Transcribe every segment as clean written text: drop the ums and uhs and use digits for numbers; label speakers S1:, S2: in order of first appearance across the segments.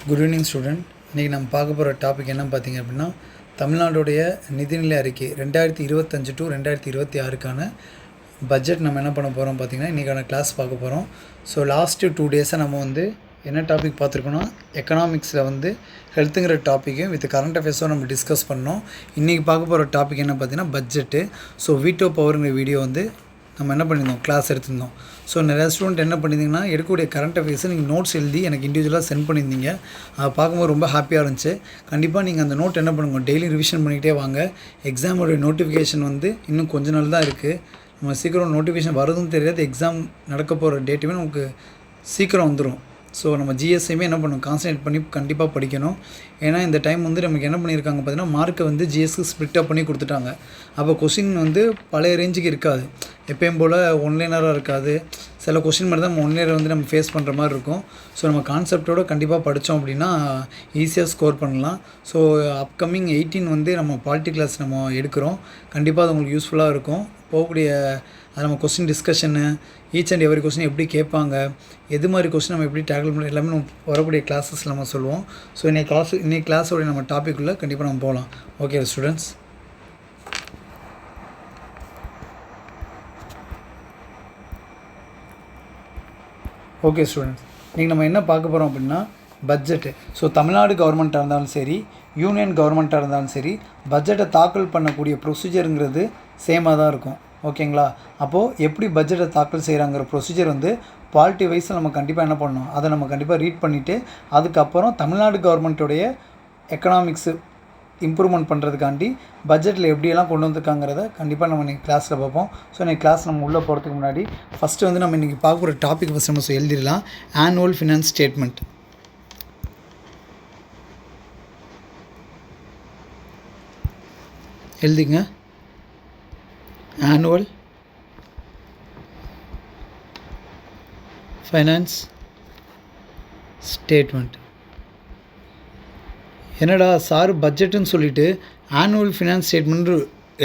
S1: Good evening student. இன்றைக்கி நம்ம பார்க்க போகிற டாபிக் என்ன பார்த்தீங்க அப்படின்னா, தமிழ்நாடுடைய நிதிநிலை அறிக்கை 2025 டு 2026க்கான பட்ஜெட் நம்ம என்ன பண்ண போகிறோம் பார்த்திங்கன்னா, இன்றைக்கான கிளாஸ் பார்க்க போகிறோம். ஸோ லாஸ்ட்டு 2 டேஸாக நம்ம என்ன டாபிக் பார்த்துருக்கோன்னா, எக்கனாமிக்ஸில் ஹெல்த்துங்கிற டாப்பிக்கையும் வித் கரண்ட் அஃபேர்ஸும் நம்ம டிஸ்கஸ் பண்ணோம். இன்றைக்கி பார்க்க போகிற டாபிக் என்ன பார்த்திங்கன்னா பட்ஜெட்டு. ஸோ வீட்டோ பவருங்கிற வீடியோ நம்ம என்ன பண்ணியிருந்தோம், கிளாஸ் எடுத்திருந்தோம். ஸோ நிறையா ஸ்டூடெண்ட் என்ன பண்ணியிருந்தீங்கன்னா, எடுக்கக்கூடிய கரண்ட் அஃபேர்ஸை நீங்கள் நோட்ஸ் எழுதி எனக்கு இண்டிவிஜுவலாக சென்ட் பண்ணியிருந்தீங்க. அதை பார்க்கும்போது ரொம்ப ஹாப்பியாக இருந்துச்சு. கண்டிப்பாக நீங்கள் அந்த நோட் என்ன பண்ணுங்க, டெய்லி ரிவிஷன் பண்ணிக்கிட்டே வாங்க. எக்ஸாமோடைய நோட்டிஃபிகேஷன் இன்னும் கொஞ்ச நாள் தான் இருக்குது. நம்ம சீக்கிரம் நோட்டிஃபிகேஷன் வருதுன்னு தெரியாது, எக்ஸாம் நடக்க போகிற டேட்டுமே நமக்கு சீக்கிரம் வந்துடும். ஸோ நம்ம ஜிஎஸ்ஐயுமே என்ன பண்ணணும், கான்சன்ட்ரேட் பண்ணி கண்டிப்பாக படிக்கணும். ஏன்னா இந்த டைம் நமக்கு என்ன பண்ணியிருக்காங்க பார்த்தீங்கன்னா, மார்க்கை ஜிஎஸ்க்கு ஸ்ப்ளிட்டாக பண்ணி கொடுத்துட்டாங்க. அப்போ கொஷின் பழைய ரேஞ்சுக்கு இருக்காது, எப்பயும் போல் ஒன்லைனராக இருக்காது. சில கொஷின் மாதிரி தான் நம்ம ஒன்லைனர் நம்ம ஃபேஸ் பண்ணுற மாதிரி இருக்கும். ஸோ நம்ம கான்செப்டோடு கண்டிப்பாக படித்தோம் அப்படின்னா ஈஸியாக ஸ்கோர் பண்ணலாம். ஸோ அப்கமிங் 18 நம்ம பாலிட்டி கிளாஸ் நம்ம எடுக்கிறோம். கண்டிப்பாக அது உங்களுக்கு யூஸ்ஃபுல்லாக இருக்கும். போகக்கூடிய அது நம்ம question discussion, each and every question எப்படி கேட்பாங்க, எது மாதிரி கொஸ்டின் நம்ம எப்படி டேக்கிள் பண்ணி எல்லாமே நம்ம வரக்கூடிய கிளாஸஸில் நம்ம சொல்லுவோம். ஸோ இன்னைக்கு கிளாஸோடைய நம்ம டாப்பிக்குள்ளே கண்டிப்பாக நம்ம போகலாம். Okay students. ஓகே ஸ்டூடெண்ட்ஸ், இன்றைக்கி நம்ம என்ன பார்க்க போகிறோம் அப்படின்னா பட்ஜெட்டு. ஸோ தமிழ்நாடு கவர்மெண்ட்டாக இருந்தாலும் சரி, யூனியன் கவர்மெண்ட்டாக இருந்தாலும் சரி, பட்ஜெட்டை தாக்கல் பண்ணக்கூடிய ப்ரொசீஜருங்கிறது சேமாக தான் இருக்கும். ஓகேங்களா? அப்போது எப்படி பட்ஜெட்டை தாக்கல் செய்கிறாங்கிற ப்ரொசீஜர் பாலிட்டி வைஸில் நம்ம கண்டிப்பாக என்ன பண்ணணும், அதை நம்ம கண்டிப்பாக ரீட் பண்ணிவிட்டு அதுக்கப்புறம் தமிழ்நாடு கவர்மெண்ட்டுடைய எக்கனாமிக்ஸு இம்ப்ரூவ்மெண்ட் பண்ணுறதுக்காண்டி பட்ஜெட்டில் எப்படியெல்லாம் கொண்டு வந்திருக்காங்கிறத கண்டிப்பாக நம்ம இன்றைக்கி கிளாஸில் பார்ப்போம். ஸோ இன்றைக்கி கிளாஸ் நம்ம உள்ளே போகிறதுக்கு முன்னாடி ஃபஸ்ட்டு நம்ம இன்றைக்கி பார்க்குற டாபிக் ஃபஸ்ட் நம்ம எழுதிடலாம். Annual finance statement. எழுதிங்க. Annual finance statement. என்னடா சார் பட்ஜெட்டுன்னு சொல்லிவிட்டு ஆனுவல் ஃபினான்ஸ் ஸ்டேட்மெண்ட்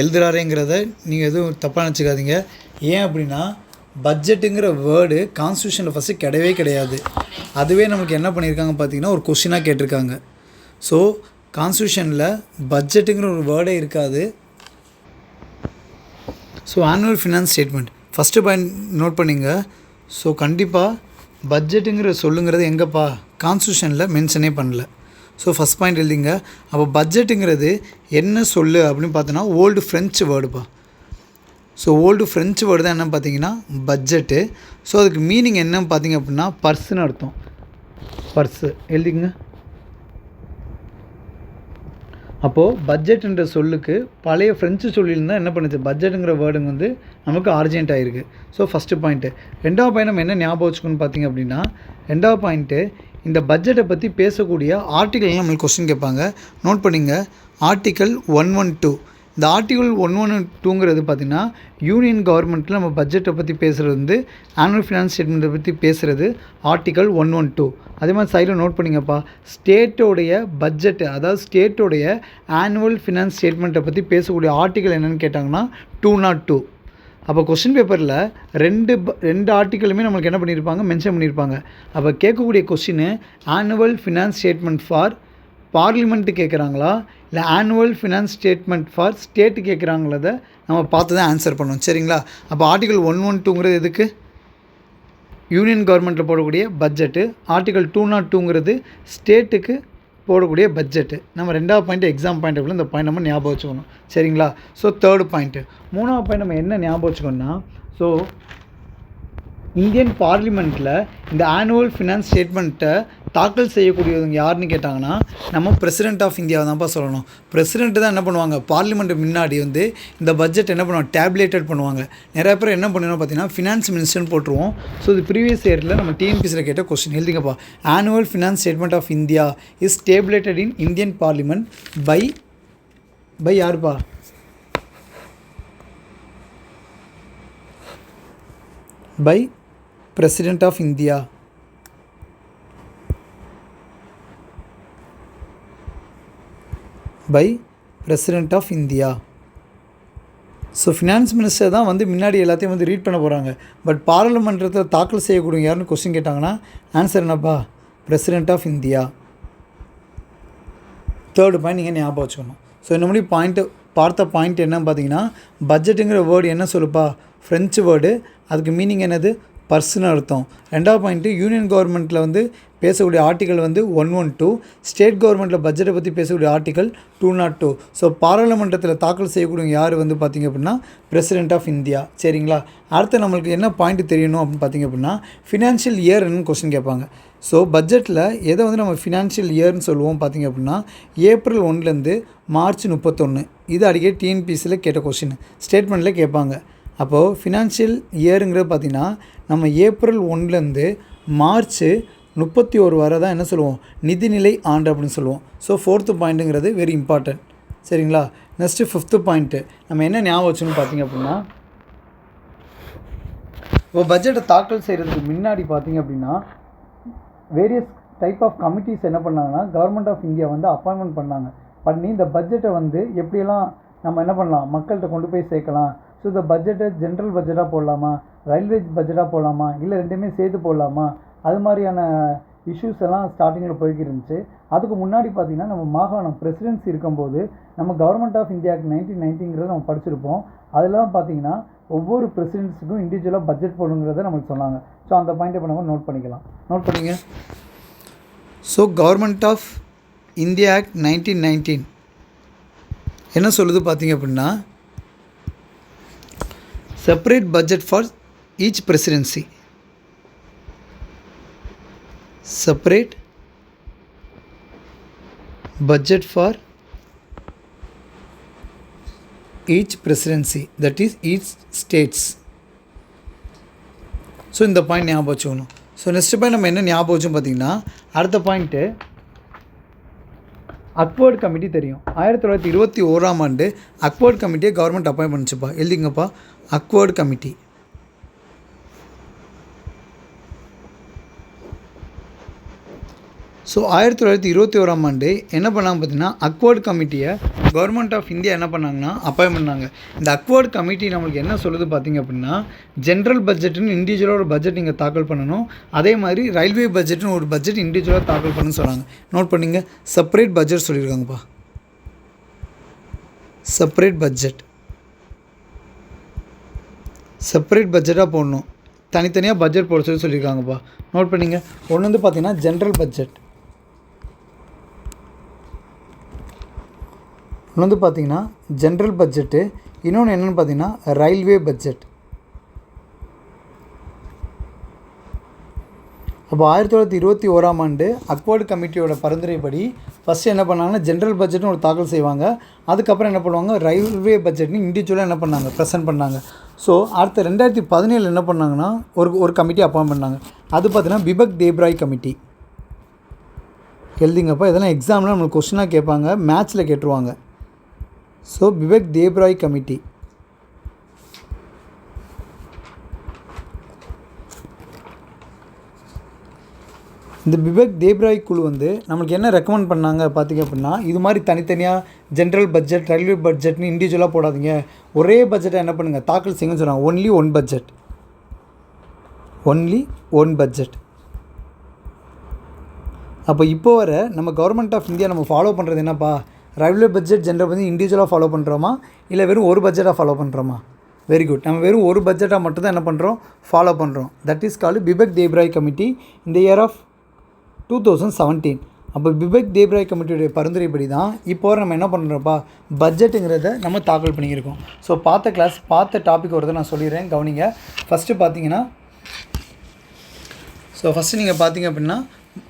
S1: எழுதுறாருங்கிறத நீங்கள் எதுவும் தப்பாக நினச்சிக்காதீங்க. ஏன் அப்படின்னா பட்ஜெட்டுங்கிற வேர்டு கான்ஸ்டியூஷனில் ஃபஸ்ட்டு கிடையவே கிடையாது. அதுவே நமக்கு என்ன பண்ணியிருக்காங்க பார்த்தீங்கன்னா, ஒரு கொஸ்டினாக கேட்டிருக்காங்க. ஸோ கான்ஸ்டியூஷனில் பட்ஜெட்டுங்கிற ஒரு வேர்டே இருக்காது. So annual finance statement first point note பண்ணிங்க. ஸோ கண்டிப்பாக பட்ஜெட்டுங்கிற சொல்லுங்கிறது எங்கேப்பா, கான்ஸ்டியூஷனில் மென்ஷனே பண்ணல. ஸோ ஃபஸ்ட் பாயிண்ட் எழுதிங்க. அப்போ பட்ஜெட்டுங்கிறது என்ன சொல்லு அப்படின்னு பார்த்தோன்னா ஓல்டு ஃப்ரெஞ்சு வேர்டுப்பா. ஸோ ஓல்டு ஃப்ரெஞ்சு வேர்டு தான் என்ன பார்த்தீங்கன்னா பட்ஜெட்டு. ஸோ அதுக்கு மீனிங் என்னன்னு பார்த்தீங்க அப்படின்னா பர்ஸுன்னு அர்த்தம். பர்ஸு எழுதிங்க. அப்போது பட்ஜெட்டுன்ற சொல்லுக்கு பழைய ஃப்ரெஞ்சு சொல்லியிருந்தால் என்ன பண்ணுச்சு, பட்ஜெட்டுங்கிற வேர்டுங்க நமக்கு ஆர்ஜென்ட் ஆகிருக்கு. So first point. ரெண்டாவது பாயிண்ட் நம்ம என்ன ஞாபகம் வச்சுக்கணும்னு பார்த்தீங்க அப்படின்னா, ரெண்டாவது பாயிண்ட்டு இந்த பட்ஜெட்டை பற்றி பேசக்கூடிய ஆர்டிக்கல்லாம் நம்மளுக்கு கொஸ்டின் கேட்பாங்க. நோட் பண்ணிங்க. ஆர்டிக்கல் 112. இந்த ஆர்டிக்கல் 112ங்கிறது பார்த்திங்கன்னா யூனியன் கவர்மெண்ட்டில் நம்ம பட்ஜெட்டை பற்றி பேசுகிறது ஆனுவல் ஃபினான்ஸ் ஸ்டேட்மெண்ட்டை பற்றி பேசுகிறது ஆர்டிக்கல் 112. அதே மாதிரி சைடில் நோட் பண்ணிங்கப்பா, ஸ்டேட்டோடைய பட்ஜெட்டு, அதாவது ஸ்டேட்டோடைய ஆனுவல் ஃபினான்ஸ் ஸ்டேட்மெண்ட்டை பற்றி பேசக்கூடிய ஆர்டிக்கல் என்னென்னு கேட்டாங்கன்னா 202. அப்போ கொஸ்டின் பேப்பரில் ரெண்டு ஆர்டிக்கலுமே நம்மளுக்கு என்ன பண்ணியிருப்பாங்க, மென்ஷன் பண்ணியிருப்பாங்க. அப்போ கேட்கக்கூடிய question annual finance statement for parliament கேட்குறாங்களா, இல்லை annual finance statement for state கேட்குறாங்களத நம்ம பார்த்து தான் ஆன்சர் பண்ணணும். சரிங்களா? அப்போ ஆர்டிக்கல் 112ங்கிறது எதுக்கு, யூனியன் கவர்மெண்ட்டில் போடக்கூடிய பட்ஜெட்டு. ஆர்டிக்கல் 202ங்கிறது ஸ்டேட்டுக்கு போடக்கூடிய பட்ஜெட்டு. நம்ம ரெண்டாவது பாயிண்ட் எக்ஸாம் பாயிண்ட் இந்த பாயிண்ட் நம்ம ஞாபகம் வச்சுக்கணும். சரிங்களா? So third point. மூணாவது பாயிண்ட் நம்ம என்ன ஞாபகம் வச்சுக்கணும்னா, ஸோ இந்தியன் பார்லிமெண்ட்டில் இந்த ஆனுவல் ஃபினான்ஸ் ஸ்டேட்மெண்ட்டை தாக்கல் செய்யக்கூடியவங்க யாருன்னு கேட்டாங்கன்னா நம்ம பிரசிடென்ட் ஆஃப் இந்தியாவை தான்ப்பா சொல்லணும். பிரசிடென்ட்டு தான் என்ன பண்ணுவாங்க, பார்லிமெண்ட்டு முன்னாடி இந்த பட்ஜெட் என்ன பண்ணுவாங்க, டேப்லேட்டட் பண்ணுவாங்க. நிறைய பேர் என்ன பண்ணணும் பார்த்தீங்கன்னா ஃபினான்ஸ் மினிஸ்டர்னு போட்டுருவோம். ஸோ இது ப்ரீவியஸ் இயரில் நம்ம டிஎன்பிசியில் கேட்ட கொஸ்டின். எழுதிங்கப்பா. Annual finance statement of India is tabled in Indian parliament by யாருப்பா, by President of India. By President of India. So finance minister தான் முன்னாடி எல்லாத்தையும் ரீட் பண்ண போகிறாங்க. பட் பாராளுமன்றத்தில் தாக்கல் செய்யக்கூடிய யாருன்னு கொஸ்டின் கேட்டாங்கன்னா ஆன்சர் என்னப்பா, president of India. Third point நீங்கள் ஞாபகம் வச்சுக்கணும். ஸோ இந்த மாதிரி பார்த்த பாயிண்ட் என்னன்னு பார்த்தீங்கன்னா, பட்ஜெட்டுங்கிற வேர்டு என்ன சொல்லுப்பா, ஃப்ரெஞ்சு வேர்டு, அதுக்கு மீனிங் என்னது, பர்ஸ்னு அர்த்தம். ரெண்டாவது பாயிண்ட்டு, யூனியன் கவர்மெண்ட்டில் வந்து பேசக்கூடிய ஆர்டிக்கல் வந்து 112, ஸ்டேட் கவர்மெண்ட்டில் பட்ஜெட்டை பற்றி பேசக்கூடிய ஆர்டிக்கல் 202. ஸோ பாராளுமன்றத்தில் தாக்கல் செய்யக்கூடிய யார் வந்து பார்த்திங்க அப்படின்னா பிரசிடென்ட் ஆஃப் இந்தியா. சரிங்களா? அடுத்து நம்மளுக்கு என்ன பாயிண்ட் தெரியணும் அப்படின்னு பார்த்திங்க அப்படின்னா, ஃபினான்ஷியல் இயர்னு கொஸ்டின் கேட்பாங்க. ஸோ பட்ஜெட்டில் எதை வந்து நம்ம ஃபினான்ஷியல் இயர்னு சொல்லுவோம் பார்த்திங்க அப்படின்னா, ஏப்ரல் 1லேருந்து மார்ச் 31. இது அடிக்கடி டிஎன்பிசியில் கேட்ட கொஸ்டின், ஸ்டேட்மெண்ட்டில் கேட்பாங்க. அப்போது ஃபினான்ஷியல் இயருங்கிறது பார்த்திங்கன்னா நம்ம ஏப்ரல் 1லேருந்து மார்ச் 31 வரை தான் என்ன சொல்லுவோம், நிதிநிலை ஆண்டு அப்படின்னு சொல்லுவோம். ஸோ 4th பாயிண்ட்டுங்கிறது வெரி இம்பார்ட்டன்ட். சரிங்களா? நெக்ஸ்ட்டு 5th பாயிண்ட்டு நம்ம என்ன ஞாபகம் வச்சுன்னு பார்த்திங்க அப்படின்னா, இப்போ பட்ஜெட்டை தாக்கல் செய்கிறதுக்கு முன்னாடி பார்த்திங்க அப்படின்னா வேரியஸ் டைப் ஆஃப் கமிட்டிஸ் என்ன பண்ணாங்கன்னா கவர்மெண்ட் ஆஃப் இந்தியா வந்து அப்பாயின்மெண்ட் பண்ணி இந்த பட்ஜெட்டை வந்து எப்படியெல்லாம் நம்ம என்ன பண்ணலாம், மக்கள்கிட்ட கொண்டு போய் சேர்க்கலாம். ஸோ இந்த பட்ஜெட்டை ஜென்ரல் பட்ஜெட்டாக போடலாமா, ரயில்வே பட்ஜெட்டாக போடலாமா, இல்லை ரெண்டுமே சேர்த்து போடலாமா, அது மாதிரியான இஷ்யூஸ் எல்லாம் ஸ்டார்டிங்கில் போய்கிட்டு இருந்துச்சு. அதுக்கு முன்னாடி பார்த்திங்கன்னா நம்ம மாகாணம் பிரசிடென்சி இருக்கும்போது நம்ம கவர்மெண்ட் ஆஃப் இந்தியாவுக்கு 1990 நம்ம படிச்சிருப்போம். அதெல்லாம் பார்த்திங்கன்னா ஒவ்வொரு பிரசிடென்ட்ஸுக்கும் இண்டிவிஜுவலாக பட்ஜெட் போடுங்கிறத நம்மளுக்கு சொன்னாங்க. ஸோ அந்த பாயிண்ட்டை இப்போ நம்ம நோட் பண்ணிக்கலாம். நோட் பண்ணிங்க. So Government of India Act 1919 என்ன சொல்லுது பார்த்திங்க அப்படின்னா, separate budget for each presidency. Separate budget for each presidency, that is each states. So இந்த பாயிண்ட் ஞாபகம் வச்சுக்கணும். ஸோ நெக்ஸ்ட் பாயிண்ட் நம்ம என்ன ஞாபகம் வச்சோம் பார்த்திங்கன்னா, அடுத்த பாயிண்ட்டு அக்வர்ட் கமிட்டி தெரியும். 1921 அக்வர்ட் கமிட்டியை கவர்மெண்ட் அப்பாயிண்ட் பண்ணிச்சுப்பா. எழுதிங்கப்பா, அக்வர்ட் கமிட்டி. ஸோ 1921 என்ன பண்ணாங்க பார்த்திங்கன்னா, அக்வர்ட் கமிட்டியை கவர்மெண்ட் ஆஃப் இந்தியா என்ன பண்ணாங்கன்னா அப்பாயின்ட் பண்ணாங்க. இந்த அக்வர்ட் கமிட்டி நம்மளுக்கு என்ன சொல்லுது பார்த்திங்க அப்படின்னா, ஜென்ரல் பட்ஜெட்டுன்னு இண்டிவிஜுவலாக ஒரு பட்ஜெட் நீங்கள் தாக்கல் பண்ணணும், அதே மாதிரி ரயில்வே பட்ஜெட்டுன்னு ஒரு பட்ஜெட் இண்டிவிஜுவலாக தாக்கல் பண்ணணும்னு சொன்னாங்க. நோட் பண்ணிங்க, செப்பரேட் பட்ஜெட் சொல்லியிருக்காங்கப்பா. செப்பரேட் பட்ஜெட்டாக போடணும், தனித்தனியாக பட்ஜெட் போட சொல்லியிருக்காங்கப்பா. நோட் பண்ணிங்க. ஒன்று வந்து பார்த்திங்கன்னா ஜென்ரல் பட்ஜெட், ஒன்று வந்து பார்த்திங்கன்னா ஜென்ரல் பட்ஜெட்டு, இன்னொன்று என்னென்னு பார்த்திங்கன்னா ரயில்வே பட்ஜெட். அப்போ 1921 அக்வர்ட் கமிட்டியோட பரிந்துரைப்படி ஃபஸ்ட்டு என்ன பண்ணாங்கன்னா ஜென்ரல் பட்ஜெட்னு ஒரு தாக்கல் செய்வாங்க. அதுக்கப்புறம் என்ன பண்ணுவாங்க, ரயில்வே பட்ஜெட்னு இண்டிவிஜுவலாக என்ன பண்ணாங்க, ப்ரெசென்ட் பண்ணாங்க. ஸோ அடுத்த 2017 என்ன பண்ணாங்கன்னா ஒரு கமிட்டி அப்பாயின்ட் பண்ணாங்க. அது பார்த்திங்கன்னா பிபக் தேப்ராய் கமிட்டி. எழுதிங்கப்பா, இதெல்லாம் எக்ஸாமில் நம்மளுக்கு கொஸ்டினாக கேட்பாங்க, மேட்ச்சில் கேட்டுருவாங்க. So Bibek Debroy committee. இந்த பிபக் தேப்ராய் குழு வந்து நம்மளுக்கு என்ன ரெக்கமெண்ட் பண்ணாங்க பார்த்திங்க அப்படின்னா, இது மாதிரி தனித்தனியாக ஜென்ரல் பட்ஜெட் ரயில்வே பட்ஜெட்னு இண்டிவிஜுவலாக போடாதீங்க, ஒரே பட்ஜெட்டை என்ன பண்ணுங்கள் தாக்கல் செய்யுங்கன்னு சொன்னாங்க. Only one budget. அப்போ இப்போ வர நம்ம கவர்மெண்ட் ஆஃப் இந்தியா நம்ம ஃபாலோ பண்ணுறது என்னப்பா, ரயில்வே பட்ஜெட் ஜென்ரல் வந்து இண்டிவிஜுவலாக ஃபாலோ பண்ணுறோமா, இல்லை வெறும் ஒரு பட்ஜெட்டாக ஃபாலோ பண்ணுறோமா? Very good. நம்ம வெறும் ஒரு பட்ஜெட்டாக மட்டும் தான் என்ன பண்ணுறோம், ஃபாலோ பண்ணுறோம். That is called Bibek Debroy committee இந்த இயர் ஆஃப் 2017. அப்போ பிபக் தேப்ராய் கமிட்டியுடைய பரிந்துரைப்படி தான் இப்போ நம்ம என்ன பண்ணுறோம்ப்பா, பட்ஜெட்டுங்கிறத நம்ம தாக்கல் பண்ணியிருக்கோம். ஸோ பார்த்த டாபிக் ஒருத்தர் நான் சொல்லிடுறேன், கவனிங்க. ஃபஸ்ட்டு பார்த்தீங்கன்னா, நீங்கள் பார்த்தீங்க அப்படின்னா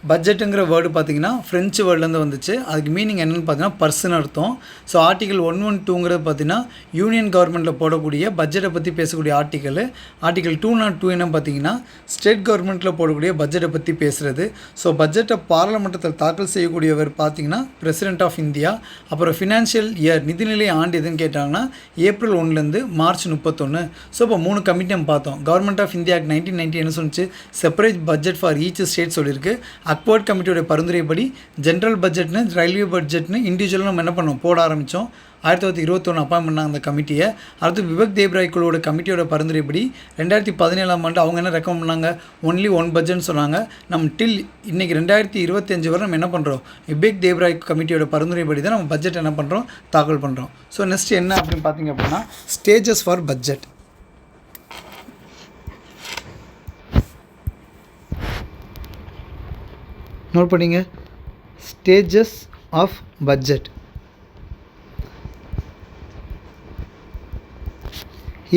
S1: பட்ஜெட்டுங்கிற வேர்டு பார்த்திங்கன்னா ஃப்ரெஞ்சு வேர்ட்லேருந்து வந்துச்சு. அதுக்கு மீனிங் என்னென்னு பார்த்தீங்கன்னா பர்ஸ்னு அர்த்தம். ஸோ ஆர்டிகல் 112 பார்த்திங்கன்னா யூனியன் கவர்மெண்ட்டில் போடக்கூடிய பட்ஜெட்டை பற்றி பேசக்கூடிய ஆர்டிகல் 202 என்ன பார்த்திங்கன்னா ஸ்டேட் கவர்மெண்ட்டில் போடக்கூடிய பட்ஜெட்டை பற்றி பேசுகிறது. ஸோ பட்ஜெட்டை பாராளுமன்றத்தில் தாக்கல் செய்யக்கூடியவர் பார்த்திங்கன்னா பிரசிடென்ட் ஆஃப் இந்தியா. அப்புறம் ஃபினான்ஷியல் இயர் நிதிநிலை ஆண்டு எதுன்னு கேட்டாங்கன்னா ஏப்ரல் 1லேருந்து மார்ச் 31. ஸோ இப்போ 3 கமிட்டி நம்ம பார்த்தோம். கவர்மெண்ட் ஆஃப் இந்தியா 1990 என்ன சொன்னிச்சு, separate budget for each state சொல்லியிருக்கு. அக்வர்ட் கமிட்டியோட பரிந்துரைப்படி ஜென்ரல் பட்ஜெட்னு ரயில்வே பட்ஜெட்னு இண்டிவிஜுவலாக நம்ம என்ன பண்ணோம் போட ஆரம்பித்தோம். 1921 அப்பாயின் பண்ணாங்க அந்த கமிட்டியை. அடுத்து விவேக் தேப்ராய் குழுவோட கமிட்டியோட பரிந்துரைப்படி 2017ஆம் ஆண்டு அவங்க என்ன ரெக்கமெண்ட் பண்ணாங்க, ஒன்லி ஒன் பட்ஜெட்னு சொன்னாங்க. நம்ம டில் இன்றைக்கி 2025 வரை நம்ம என்ன பண்ணுறோம், விவேக் தேப்ராய் கமிட்டியோட பரிந்துரைப்படி தான் நம்ம பட்ஜெட் என்ன பண்ணுறோம், தாக்கல் பண்ணுறோம். ஸோ நெக்ஸ்ட் என்ன அப்படின்னு பார்த்தீங்க அப்படின்னா ஸ்டேஜஸ் ஃபார் பட்ஜெட். நோட் பண்ணிங்க, ஸ்டேஜஸ் ஆஃப் பட்ஜெட்.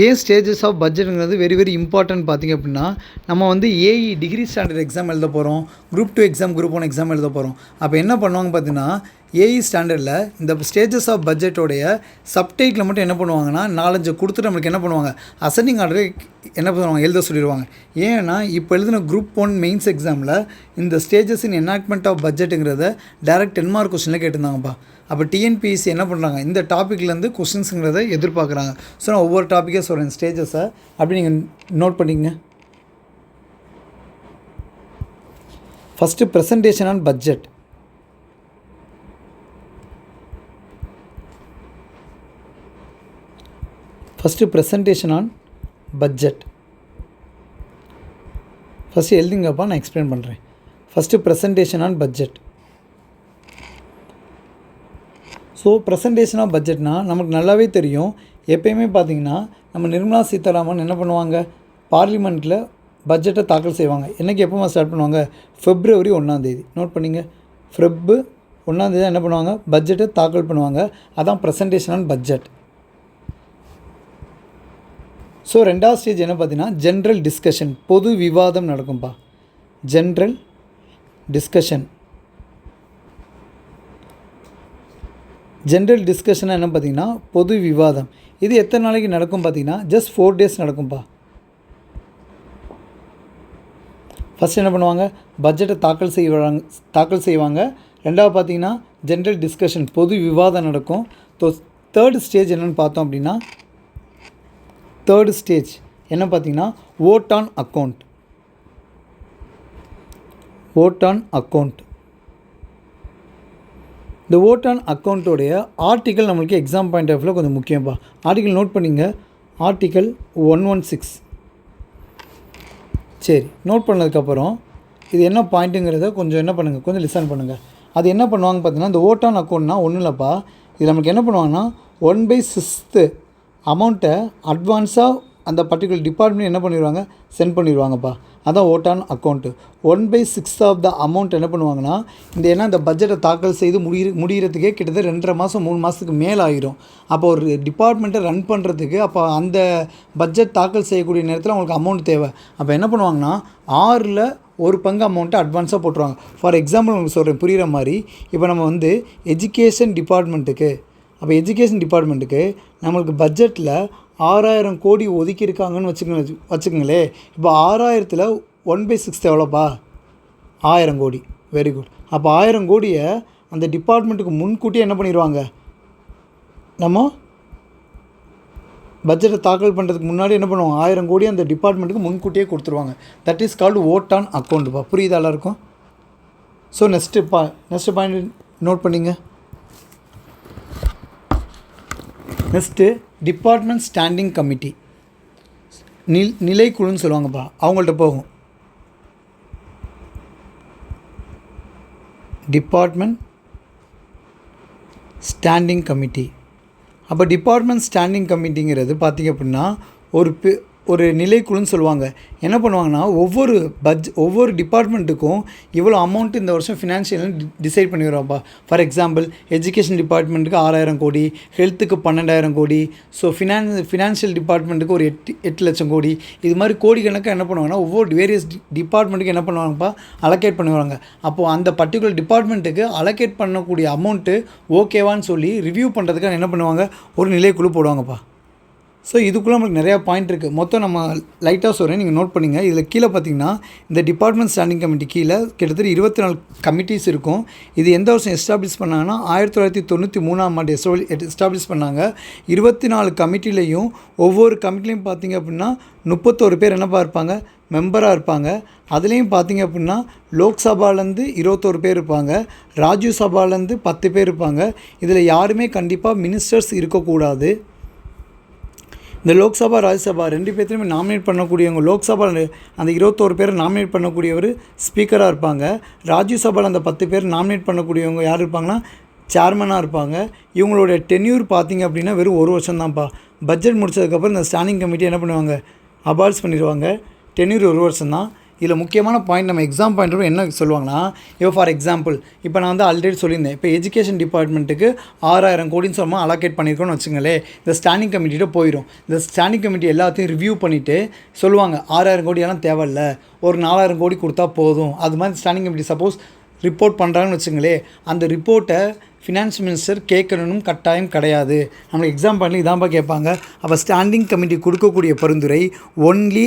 S1: ஏன் ஸ்டேஜஸ் ஆஃப் பட்ஜெட்டுங்கிறது வெரி வெரி இம்பார்ட்டன்ட் பார்த்திங்க அப்படின்னா, நம்ம வந்து ஏஇ டிகிரி ஸ்டாண்டர்ட் எக்ஸாம் எழுத போகிறோம், குரூப் 2 எக்ஸாம், குரூப் 1 எக்ஸாம் எழுத போகிறோம். அப்போ என்ன பண்ணுவாங்க பார்த்தீங்கன்னா, ஏஇ ஸ்டாண்டர்டில் இந்த ஸ்டேஜஸ் ஆஃப் பட்ஜெட்டோடைய சப்டைட்டில் மட்டும் என்ன பண்ணுவாங்கன்னா 4-5 கொடுத்துட்டு நம்மளுக்கு என்ன பண்ணுவாங்க, அசெண்டிங் ஆர்டர் என்ன பண்ணுவாங்க, எழுத சொல்லிடுவாங்க. ஏன்னா இப்போ எழுதின குரூப் 1 மெயின்ஸ் எக்ஸாமில் இந்த ஸ்டேஜஸ் இன் எனாக்ட்மெண்ட் ஆஃப் பட்ஜெட்டுங்கிறத டேரக்ட் 10 மார்க் கொஸ்டினில் கேட்டிருந்தாங்கப்பா. அப்போ டிஎன்பிஎஸ்சி என்ன பண்ணுறாங்க, இந்த டாப்பிக்லேருந்து கொஸ்டின்ஸுங்கிறத எதிர்பார்க்குறாங்க. ஸோ நான் ஒவ்வொரு டாப்பிக்கே சொல்கிறேன் ஸ்டேஜஸை, அப்படி நீங்கள் நோட் பண்ணிக்கங்க. First presentation on budget. First presentation on budget. First எழுதிங்கப்பா, நான் எக்ஸ்பிளைன் பண்ணுறேன். First presentation on budget. So presentation of பட்ஜெட்னால் நமக்கு நல்லாவே தெரியும். எப்போயுமே பார்த்திங்கன்னா நம்ம நிர்மலா சீதாராமன் என்ன பண்ணுவாங்க, பார்லிமெண்ட்டில் பட்ஜெட்டை தாக்கல் செய்வாங்க. என்றைக்கு எப்போமா ஸ்டார்ட் பண்ணுவாங்க, February 1. நோட் பண்ணிங்க, Feb 1 என்ன பண்ணுவாங்க, பட்ஜெட்டை தாக்கல் பண்ணுவாங்க. அதான் ப்ரெசன்டேஷன் ஆன் பட்ஜெட். ஸோ 2வது ஸ்டேஜ் என்ன பார்த்தீங்கன்னா ஜென்ரல் டிஸ்கஷன், பொது விவாதம் நடக்கும்பா. General discussion. ஜென்ரல் டிஸ்கஷன் என்ன பார்த்திங்கன்னா பொது விவாதம். இது எத்தனை நாளைக்கு நடக்கும் பார்த்திங்கன்னா ஜஸ்ட் 4 days நடக்கும்பா. ஃபஸ்ட் என்ன பண்ணுவாங்க, பட்ஜெட்டை தாக்கல் செய்வாங்க. 2வது பார்த்திங்கன்னா ஜென்ரல் டிஸ்கஷன், பொது விவாதம் நடக்கும். 3rd ஸ்டேஜ் என்னென்னு பார்த்தோம் அப்படின்னா, 3rd ஸ்டேஜ் என்ன பார்த்திங்கன்னா vote on account. Vote on account. இந்த ஓட் ஆன் அக்கௌண்ட்டோடைய ஆர்டிக்கல் நம்மளுக்கு எக்ஸாம் பாயிண்ட் ஆஃப் வியூவில் கொஞ்சம் முக்கியம்ப்பா. ஆர்டிக்கல் நோட் பண்ணிங்க, ஆர்டிக்கல் 116. சரி, நோட் பண்ணதுக்கப்புறம் இது என்ன பாயிண்ட்டுங்கிறத கொஞ்சம் என்ன பண்ணுங்கள், கொஞ்சம் லிசன் பண்ணுங்கள். அது என்ன பண்ணுவாங்க பார்த்தீங்கன்னா, இந்த ஓட் ஆன் அக்கௌண்ட்னா ஒன்றும் இல்லைப்பா, இது நமக்கு என்ன பண்ணுவாங்கன்னா 1/6 அமௌண்ட்டை அட்வான்ஸாக அந்த பர்டிகுலர் டிபார்ட்மெண்ட் என்ன பண்ணிடுவாங்க, சென்ட் பண்ணிடுவாங்கப்பா. அதான் vote on account. 1/6 of the amount என்ன பண்ணுவாங்கன்னா, இந்த பட்ஜெட்டை தாக்கல் செய்து முடிகிறதுக்கே கிட்டத்தட்ட 2.5 மாதம் 3 மாதத்துக்கு மேலே ஆகிரும். அப்போ ஒரு டிபார்ட்மெண்ட்டை ரன் பண்ணுறதுக்கு அப்போ அந்த பட்ஜெட் தாக்கல் செய்யக்கூடிய நேரத்தில் அவங்களுக்கு அமௌண்ட் தேவை. அப்போ என்ன பண்ணுவாங்கன்னா 6ல் 1 பங்கு அமௌண்ட்டை அட்வான்ஸாக போட்டுருவாங்க. ஃபார் எக்ஸாம்பிள் உங்களுக்கு சொல்கிறேன் புரிகிற மாதிரி, இப்போ நம்ம வந்து எஜுகேஷன் டிபார்ட்மெண்ட்டுக்கு நம்மளுக்கு பட்ஜெட்டில் 6000 கோடி ஒதுக்கியிருக்காங்கன்னு வச்சுக்கோங்களேன். இப்போ 6000ல் 1/6 எவ்வளோப்பா, 1000 கோடி. Very good. அப்போ 1000 கோடியை அந்த டிபார்ட்மெண்ட்டுக்கு முன்கூட்டியே என்ன பண்ணிடுவாங்க, நம்ம பட்ஜெட்டை தாக்கல் பண்ணுறதுக்கு முன்னாடி என்ன பண்ணுவாங்க, 1000 கோடி அந்த டிபார்ட்மெண்ட்டுக்கு முன்கூட்டியே கொடுத்துருவாங்க. That is called vote on அக்கௌண்ட்டுப்பா. புரியுதா எல்லாருக்கும்? ஸோ நெக்ஸ்ட்டு பாயிண்ட் நோட் பண்ணிங்க. நெக்ஸ்ட்டு டிபார்ட்மெண்ட் ஸ்டாண்டிங் கமிட்டி, நிலைக்குழுன்னு சொல்லுவாங்கப்பா, அவங்கள்ட்ட போகும். Department standing committee. அப்போ டிபார்ட்மெண்ட் ஸ்டாண்டிங் கமிட்டிங்கிறது பார்த்திங்க அப்படின்னா ஒரு நிலைக்குழுன்னு சொல்லுவாங்க. என்ன பண்ணுவாங்கன்னா ஒவ்வொரு டிபார்ட்மெண்ட்டுக்கும் இவ்வளோ அமௌண்ட்டு இந்த வருஷம் ஃபினான்ஷியல்னு டிசைட் பண்ணிடுவாப்பா. ஃபார் எக்ஸாம்பிள் எஜுகேஷன் டிபார்ட்மெண்ட்டுக்கு 6000 கோடி, ஹெல்த்துக்கு 12000 கோடி, ஸோ ஃபினான்ஷியல் டிபார்ட்மெண்ட்டுக்கு ஒரு 8 லட்சம் கோடி. இது மாதிரி கோடி கணக்காக என்ன பண்ணுவாங்கன்னா ஒவ்வொரு வேரியஸ் டிபார்ட்மெண்ட்டுக்கு என்ன பண்ணுவாங்கப்பா, அலோகேட் பண்ணுவாங்க. அப்போது அந்த பர்டிகுலர் டிபார்ட்மெண்ட்டுக்கு அலோகேட் பண்ணக்கூடிய அமௌண்ட்டு ஓகேவான்னு சொல்லி ரிவ்யூ பண்ணுறதுக்காக என்ன பண்ணுவாங்க, ஒரு நிலைக்குழு போடுவாங்கப்பா. ஸோ இதுக்குள்ளே நம்மளுக்கு நிறையா பாயிண்ட் இருக்குது. மொத்தம் நம்ம லைட்டாக சொல்கிறேன், நீங்கள் நோட் பண்ணிங்க. இதில் கீழே பார்த்திங்கன்னா இந்த டிபார்ட்மெண்ட் ஸ்டாண்டிங் கமிட்டி கீழே கிட்டத்தட்ட 24 கமிட்டிஸ் இருக்கும். இது எந்த வருஷம் எஸ்டாப்ளிஷ் பண்ணாங்கன்னா 1993ஆம் ஆண்டு எஸ்டாப்ளிஷ் பண்ணாங்க. 24 கமிட்டிலையும் ஒவ்வொரு கமிட்டிலையும் பார்த்திங்க அப்படின்னா 31 பேர் என்னப்பா இருப்பாங்க, மெம்பராக இருப்பாங்க. அதுலேயும் பார்த்தீங்க அப்படின்னா லோக்சபாலேருந்து 21 பேர் இருப்பாங்க, ராஜ்யசபாலேருந்து 10 பேர் இருப்பாங்க. இதில் யாருமே கண்டிப்பாக மினிஸ்டர்ஸ் இருக்கக்கூடாது. இந்த லோக்சபா ராஜ்யசபா 2 பேர்த்தையுமே நாமினேட் பண்ணக்கூடியவங்க, லோக்சபாவில் அந்த 21 பேரை நாமினேட் பண்ணக்கூடியவர் ஸ்பீக்கராக இருப்பாங்க. ராஜ்யசபாவில் அந்த 10 பேர் நாமினேட் பண்ணக்கூடியவங்க யார் இருப்பாங்கன்னா சேர்மனாக இருப்பாங்க. இவங்களுடைய டென்யூர் பார்த்திங்க அப்படின்னா வெறும் 1 வருஷம் தான்ப்பா. பட்ஜெட் முடிச்சதுக்கப்புறம் இந்த ஸ்டாண்டிங் கமிட்டி என்ன பண்ணுவாங்க, அபால்ஸ் பண்ணிடுவாங்க. டென்யூர் 1 வருஷம் தான். இதில் முக்கியமான பாயிண்ட் நம்ம எக்ஸாம் பாயிண்ட் என்ன சொல்லுவாங்கன்னா, இப்போ ஃபார் எக்ஸாம்பிள் இப்போ நான் வந்து ஆல்ரெடி சொல்லியிருந்தேன், இப்போ எஜுகேஷன் டிபார்ட்மெண்ட்டுக்கு 6000 கோடின்னு சொல்லாமல் அலோகேட் பண்ணியிருக்கோன்னு வச்சுங்களேன். இந்த ஸ்டாண்டிங் கமிட்டிகிட்ட போயிடும். இந்த ஸ்டாண்டிங் கமிட்டி எல்லாத்தையும் ரிவ்யூ பண்ணிவிட்டு சொல்லுவாங்க 6000 கோடியெல்லாம் தேவையில்ல, ஒரு 4000 கோடி கொடுத்தா போதும். அது மாதிரி ஸ்டாண்டிங் கமிட்டி சப்போஸ் ரிப்போர்ட் பண்ணுறாங்கன்னு வச்சுங்களேன், அந்த ரிப்போர்ட்டை ஃபினான்ஸ் மினிஸ்டர் கேட்கணும் கட்டாயம் கிடையாது. நம்மளுக்கு எக்ஸாம் பண்ணி இதான்ப்பா கேட்பாங்க. அப்போ ஸ்டாண்டிங் கமிட்டி கொடுக்கக்கூடிய பரிந்துரை ஒன்லி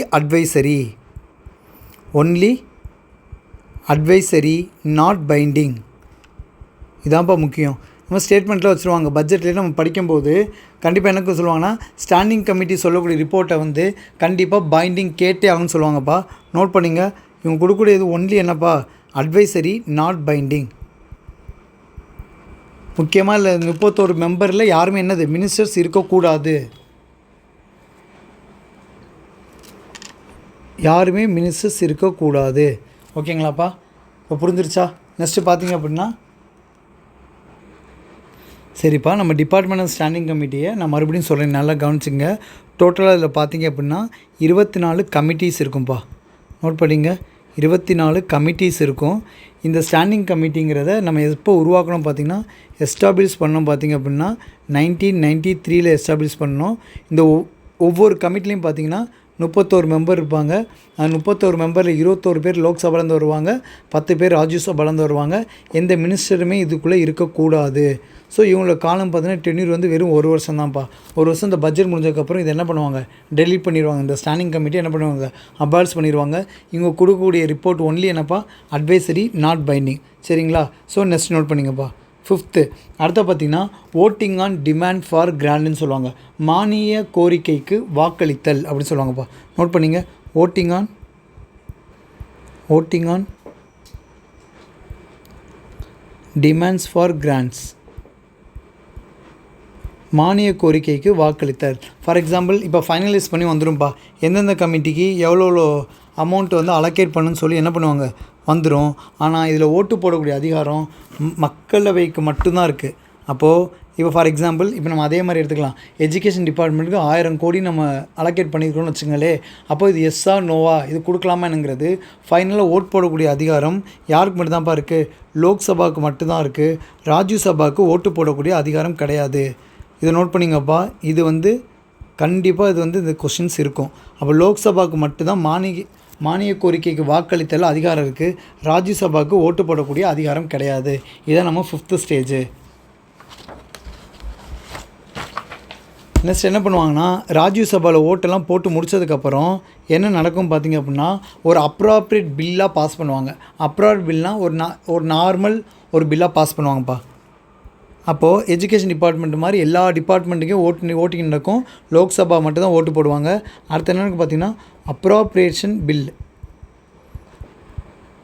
S1: அட்வைசரி நாட் பைண்டிங். இதான்ப்பா முக்கியம். நம்ம ஸ்டேட்மெண்ட்டில் வச்சுருவாங்க. பட்ஜெட்லேயே நம்ம படிக்கும்போது கண்டிப்பாக எனக்கு சொல்லுவாங்கன்னா ஸ்டாண்டிங் கமிட்டி சொல்லக்கூடிய ரிப்போர்ட்டை வந்து கண்டிப்பாக பைண்டிங் கேட்டே ஆகும்னு சொல்லுவாங்கப்பா. நோட் பண்ணிங்க. இவங்க கொடுக்கக்கூடியது ஒன்லி என்னப்பா, அட்வைசரி நாட் பைண்டிங். முக்கியமாக இல்லை 31 மெம்பரில் யாருமே என்னது மினிஸ்டர்ஸ் இருக்கக்கூடாது. யாருமே மினிஸ்டர்ஸ் இருக்கக்கூடாது. ஓகேங்களாப்பா? இப்போ புரிஞ்சிருச்சா? நெக்ஸ்ட்டு பார்த்தீங்க அப்படின்னா சரிப்பா, நம்ம டிபார்ட்மெண்டல் ஸ்டாண்டிங் கமிட்டியை நான் மறுபடியும் சொல்கிறேன், நல்லா கவனிச்சுங்க. டோட்டலாக இதில் பார்த்தீங்க அப்படின்னா 24 கமிட்டிஸ் இருக்கும்ப்பா. நோட் பண்ணிங்க, 24 கமிட்டிஸ் இருக்கும். இந்த ஸ்டாண்டிங் கமிட்டிங்கிறத நம்ம எப்போ உருவாக்கணும் பார்த்திங்கன்னா, எஸ்டாப்ளிஷ் பண்ணோம் பார்த்திங்க அப்படின்னா 1993 எஸ்டாப்ளிஷ் பண்ணோம். இந்த ஒவ்வொரு கமிட்டிலையும் பார்த்திங்கன்னா 31 மெம்பர் இருப்பாங்க. அந்த 31 மெம்பரில் 21 பேர் லோக்சபாலேருந்து வருவாங்க, 10 பேர் ராஜ்யசபாலேருந்து வருவாங்க. எந்த மினிஸ்டருமே இதுக்குள்ளே இருக்கக்கூடாது. ஸோ இவங்களோட காலம் பார்த்தீங்கன்னா டென்யூர் வந்து வெறும் 1 வருஷம் தான்ப்பா. 1 வருஷம் இந்த பட்ஜெட் முடிஞ்சதுக்கப்புறம் இதை என்ன பண்ணுவாங்க, டெலீட் பண்ணிடுவாங்க. இந்த ஸ்டாண்டிங் கமிட்டி என்ன பண்ணுவாங்க, அபால்ஸ் பண்ணிடுவாங்க. இவங்க கொடுக்கக்கூடிய ரிப்போர்ட் ஒன்லி என்னப்பா, அட்வைசரி நாட் பைண்டிங். சரிங்களா? ஸோ நெக்ஸ்ட் நோட் பண்ணிங்கப்பா. 5th அடுத்த பார்த்திங்கன்னா ஓட்டிங் ஆன் டிமாண்ட் ஃபார் கிராண்ட்னு சொல்லுவாங்க. மானிய கோரிக்கைக்கு வாக்களித்தல் அப்படின்னு சொல்லுவாங்கப்பா. நோட் பண்ணிங்க, voting on demands for grants, மானிய கோரிக்கைக்கு வாக்களித்தல். ஃபார் எக்ஸாம்பிள் இப்போ ஃபைனலைஸ் பண்ணி வந்துடும்ப்பா, எந்தெந்த கமிட்டிக்கு எவ்வளோ அமௌண்ட் வந்து அலோகேட் பண்ணுன்னு சொல்லி என்ன பண்ணுவாங்க, வந்துடும். ஆனால் இதில் ஓட்டு போடக்கூடிய அதிகாரம் மக்களவைக்கு மட்டும்தான் இருக்குது. அப்போது இப்போ ஃபார் எக்ஸாம்பிள் இப்போ நம்ம அதே மாதிரி எடுத்துக்கலாம். எஜுகேஷன் டிபார்ட்மெண்ட்டுக்கு 1000 கோடி நம்ம அலோகேட் பண்ணியிருக்கோம்னு வச்சுங்களே. அப்போ இது எஸ்ஸா நோவா, இது கொடுக்கலாமாங்கிறது ஃபைனலாக ஓட் போடக்கூடிய அதிகாரம் யாருக்கு மட்டும்தான்ப்பா இருக்குது, லோக்சபாவுக்கு மட்டும்தான் இருக்குது. ராஜ்யசபாவுக்கு ஓட்டு போடக்கூடிய அதிகாரம் கிடையாது. இதை நோட் பண்ணிங்கப்பா. இது வந்து கண்டிப்பாக இது வந்து இந்த கொஷின்ஸ் இருக்கும். அப்போ லோக்சபாவுக்கு மட்டும்தான் மானிய கோரிக்கைக்கு வாக்களித்தல் அதிகாரம் இருக்குது. ராஜ்யசபாவுக்கு ஓட்டு போடக்கூடிய அதிகாரம் கிடையாது. இதான் நம்ம 5th ஸ்டேஜ். நெக்ஸ்ட் என்ன பண்ணுவாங்கன்னா, ராஜ்யசபாவில் ஓட்டெல்லாம் போட்டு முடித்ததுக்கப்புறம் என்ன நடக்கும் பார்த்திங்க அப்படின்னா, ஒரு அப்ராப்ரியேட் பில்லாக பாஸ் பண்ணுவாங்க. அப்ராப்ரியேட் பில்னால் ஒரு நார்மல் ஒரு பில்லாக பாஸ் பண்ணுவாங்கப்பா. அப்போது எஜுகேஷன் டிபார்ட்மெண்ட் மாதிரி எல்லா டிபார்ட்மெண்ட்டுக்கும் ஓட்டிங் நடக்கும். லோக்சபா மட்டும் தான் ஓட்டு போடுவாங்க. அடுத்த என்னென்னு பார்த்திங்கன்னா அப்ராப்ரியேஷன் பில்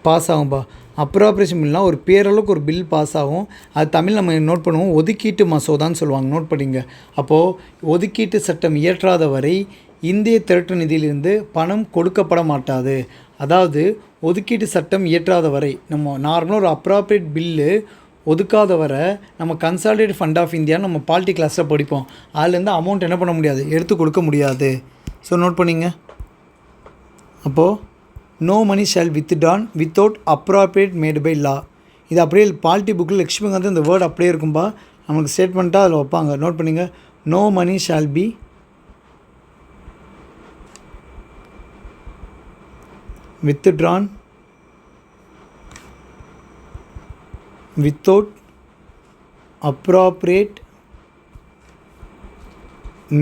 S1: பாஸ் ஆகும்பா. அப்ராப்ரியேஷன் பில்னால் ஒரு பேரளவுக்கு ஒரு பில் பாஸ் ஆகும். அது தமிழ் நம்ம நோட் பண்ணுவோம், ஒதுக்கீட்டு மசோதான்னு சொல்லுவாங்க. நோட் பண்ணிங்க. அப்போது ஒதுக்கீட்டு சட்டம் இயற்றாத வரை இந்திய திரட்டு நிதியிலிருந்து பணம் கொடுக்கப்பட மாட்டாது. அதாவது ஒதுக்கீட்டு சட்டம் இயற்றாத வரை நம்ம நார்மலாக ஒரு அப்ராப்ரியேட் பில்லு ஒதுக்காத வரை நம்ம கன்சாலிடேட் ஃபண்ட் ஆஃப் இந்தியான்னு நம்ம பாலிட்டி கிளாஸில் படிப்போம். அதுலேருந்து அமௌண்ட் என்ன பண்ண முடியாது, எடுத்து கொடுக்க முடியாது. ஸோ நோட் பண்ணிங்க. அப்போது no money shall withdrawn without appropriate made by law. இது அப்படியே பாலிட்டி புக்கில் லக்ஷ்மிகாந்த் இந்த வேர்டு அப்படியே இருக்கும்பா. நமக்கு ஸ்டேட்மெண்ட்டாக அதில் வைப்பாங்க. நோட் பண்ணிங்க. No money shall be withdrawn without appropriate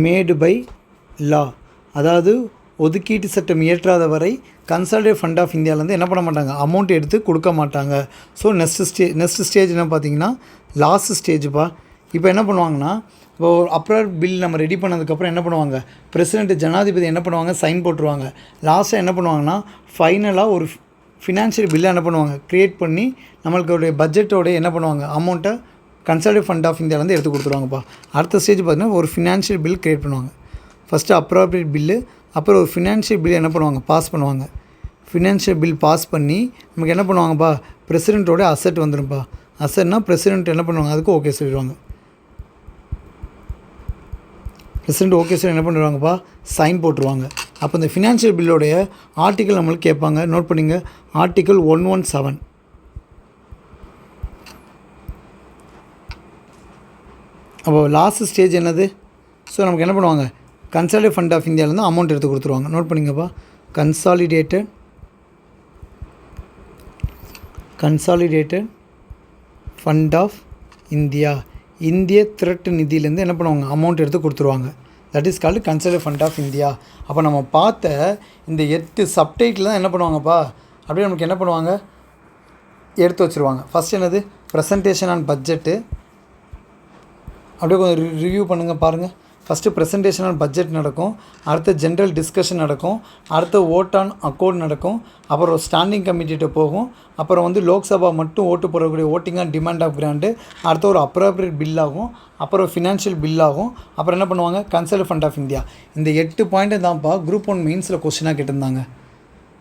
S1: made by law. அதாவது ஒதுக்கீட்டு சட்டம் இயற்றாத வரை கன்சாலிடேட் ஃபண்ட் ஆஃப் இந்தியாவிலேருந்து என்ன பண்ண மாட்டாங்க, அமௌண்ட் எடுத்து கொடுக்க மாட்டாங்க. ஸோ நெக்ஸ்ட் ஸ்டேஜ் என்ன பார்த்தீங்கன்னா லாஸ்ட் ஸ்டேஜுப்பா. இப்போ என்ன பண்ணுவாங்கன்னா, இப்போ ஒரு அப்ரூவல் பில் நம்ம ரெடி பண்ணதுக்கப்புறம் என்ன பண்ணுவாங்க, பிரசிடென்ட் ஜனாதிபதி என்ன பண்ணுவாங்க, சைன் போட்டுருவாங்க. லாஸ்ட்டாக என்ன பண்ணுவாங்கன்னா ஃபைனலாக ஒரு ஃபினான்ஷியல் பில்லை என்ன பண்ணுவாங்க, க்ரியேட் பண்ணி நம்மளுடைய பட்ஜெட்டோடைய என்ன பண்ணுவாங்க, அமௌண்ட்டை கன்சாலிடேட் ஃபண்ட் ஆஃப் இந்தியாவிலேருந்து எடுத்து கொடுத்துருவாங்கப்பா. அடுத்த ஸ்டேஜ் பார்த்தீங்கன்னா ஒரு ஃபினான்ஷியல் பில் க்ரியேட் பண்ணுவாங்க. ஃபஸ்ட்டு அப்ராப்ரியேட் பில்லு, அப்புறம் ஒரு ஃபினான்ஷியல் பில் என்ன பண்ணுவாங்க, பாஸ் பண்ணுவாங்க. ஃபினான்ஷியல் பில் பாஸ் பண்ணி நமக்கு என்ன பண்ணுவாங்கப்பா, பிரசிடென்ட்டோட அசெட் வந்துடும்ப்பா. அசெட்னா பிரசிடென்ட் என்ன பண்ணுவாங்க, அதுக்கு ஓகே சொல்லிடுவாங்க. பிரசிடென்ட் ஓகே சொல்லி என்ன பண்ணிடுவாங்கப்பா, சைன் போட்டுருவாங்க. அப்போ இந்த ஃபினான்ஷியல் பில்லோடைய ஆர்டிக்கல் நம்மளுக்கு கேட்பாங்க. நோட் பண்ணிங்க, ஆர்டிக்கல் 117. அப்போ லாஸ்ட் ஸ்டேஜ் என்னது, ஸோ நமக்கு என்ன பண்ணுவாங்க, கன்சாலிடேட் ஃபண்ட் ஆஃப் இந்தியாவிலேருந்து அமௌண்ட் எடுத்து கொடுத்துருவாங்க. நோட் பண்ணிங்கப்பா, கன்சாலிடேட்டட் ஃபண்ட் ஆஃப் இந்தியா, இந்திய திரட்டு நிதியிலேருந்து என்ன பண்ணுவாங்க, அமௌண்ட் எடுத்து கொடுத்துருவாங்க. That is called consolidate fund of India. அப்போ நம்ம பார்த்த இந்த 8 சப்டைட்டில் தான் என்ன பண்ணுவாங்கப்பா, அப்படியே நமக்கு என்ன பண்ணுவாங்க, எடுத்து வச்சுருவாங்க. ஃபஸ்ட் என்னது, ப்ரெசன்டேஷன் ஆன் பட்ஜெட்டு. அப்படியே கொஞ்சம் ரிவ்யூ பண்ணுங்கள், பாருங்கள். ஃபஸ்ட்டு ப்ரெசன்டேஷன் ஆன் பட்ஜெட் நடக்கும், அடுத்த ஜென்ரல் டிஸ்கஷன் நடக்கும், அடுத்த ஓட் ஆன் அக்கௌண்ட் நடக்கும், அப்புறம் ஸ்டாண்டிங் கமிட்டிகிட்ட போகும், அப்புறம் வந்து லோக்சபா மட்டும் ஓட்டு போடக்கூடிய voting on demand of grant, அடுத்த ஒரு அப்ராப்ரியேட் பில் ஆகும், அப்புறம் ஃபினான்ஷியல் பில் ஆகும், அப்புறம் என்ன பண்ணுவாங்க, கன்சாலிடேட் ஃபண்ட் ஆஃப் இந்தியா. இந்த 8 பாயிண்ட்டு தான்ப்பா குரூப் 1 மெயின்ஸில் கொஸ்டினாக கேட்டிருந்தாங்க.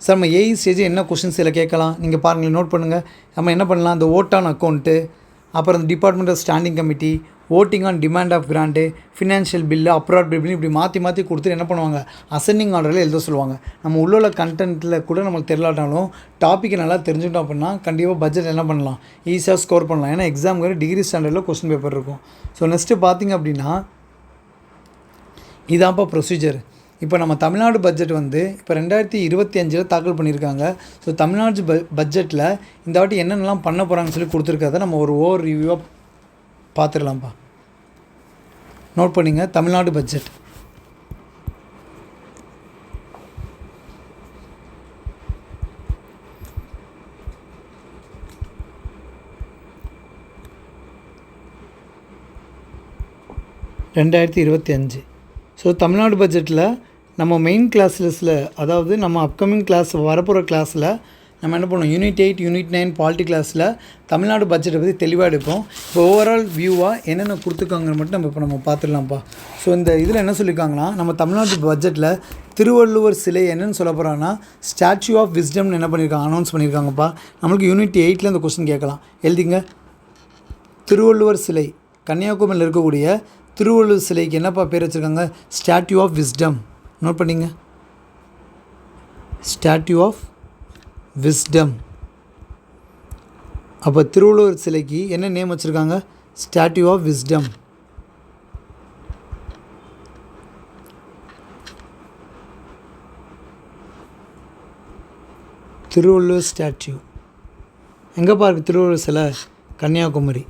S1: சார் நம்ம ஏஇ ஸ்டேஜ் என்ன கொஸ்டின்ஸ் இதில் கேட்கலாம், நீங்கள் பாருங்கள், நோட் பண்ணுங்கள். நம்ம என்ன பண்ணலாம், இந்த ஓட் ஆன் அக்கௌண்ட்டு, அப்புறம் இந்த department of standing committee, voting on demand of grant, financial bill, appropriate bill, இப்படி மாற்றி கொடுத்துட்டு என்ன பண்ணுவாங்க, அசெண்டிங் ஆர்டரில் எழுத சொல்லுவாங்க. நம்ம உள்ள கண்டென்ட்டில் கூட நம்மளுக்கு தெரியலாட்டாலும் டாப்பிக்கை நல்லா தெரிஞ்சுட்டோம் அப்படின்னா கண்டிப்பாக பட்ஜெட் என்ன பண்ணலாம், ஈஸியாக ஸ்கோர் பண்ணலாம். ஏன்னா எக்ஸாமுக்கு டிகிரி ஸ்டாண்டர்டில் கொஸ்டின் பேப்பர் இருக்கும். ஸோ நெக்ஸ்ட்டு பார்த்திங்க அப்படின்னா இதான்ப்பா ப்ரொசீஜர். இப்போ நம்ம தமிழ்நாடு பட்ஜெட் வந்து இப்போ 2025 தாக்கல் பண்ணியிருக்காங்க. ஸோ தமிழ்நாடு பட்ஜெட்டில் இந்த வாட்டி என்னென்னலாம் பண்ண போகிறாங்கன்னு சொல்லி கொடுத்துருக்கறத நம்ம ஒரு ஓவர் ரிவ்யூவாக பார்த்துடலாம்ப்பா. நோட் பண்ணிங்க, தமிழ்நாடு பட்ஜெட். (2025). ஸோ தமிழ்நாடு பட்ஜெட்டில் நம்ம மெயின் கிளாஸஸில், அதாவது நம்ம அப்கமிங் கிளாஸ் வரப்போகிற கிளாஸில் நம்ம என்ன பண்ணுவோம், யூனிட் 8, யூனிட் 9 பாலிட்டி கிளாஸில் தமிழ்நாடு பட்ஜெட்டை பற்றி தெளிவாக எடுப்போம். இப்போ ஓவரால் வியூவாக என்னென்ன கொடுத்துருக்காங்கன்னு மட்டும் நம்ம பார்த்துடலாம்ப்பா. ஸோ இந்த இதில் என்ன சொல்லியிருக்காங்கன்னா, நம்ம தமிழ்நாடு பட்ஜெட்டில் திருவள்ளுவர் சிலை என்னென்னு சொல்ல போகிறாங்கன்னா ஸ்டாச்சு ஆஃப் விஸ்டம்னு என்ன பண்ணியிருக்காங்க, அனௌன்ஸ் பண்ணியிருக்காங்கப்பா. நம்மளுக்கு யூனிட் 8ல் இந்த கொஸ்டின் கேட்கலாம். எழுதிங்க, திருவள்ளுவர் சிலை, கன்னியாகுமரியில் இருக்கக்கூடிய திருவள்ளுவர் சிலைக்கு என்னப்பா பேர் வச்சுருக்காங்க, ஸ்டாச்சு ஆஃப் விஸ்டம். நோட் பண்ணிங்க, ஸ்டாச்சு ஆஃப் விஸ்டம். அப்போ திருவள்ளுவர் சிலைக்கு என்ன நேம் வச்சுருக்காங்க, statue of wisdom. Thiruvalluvar statue எங்கேப்பா இருக்குது, திருவள்ளுவர் சிலை கன்னியாகுமரி.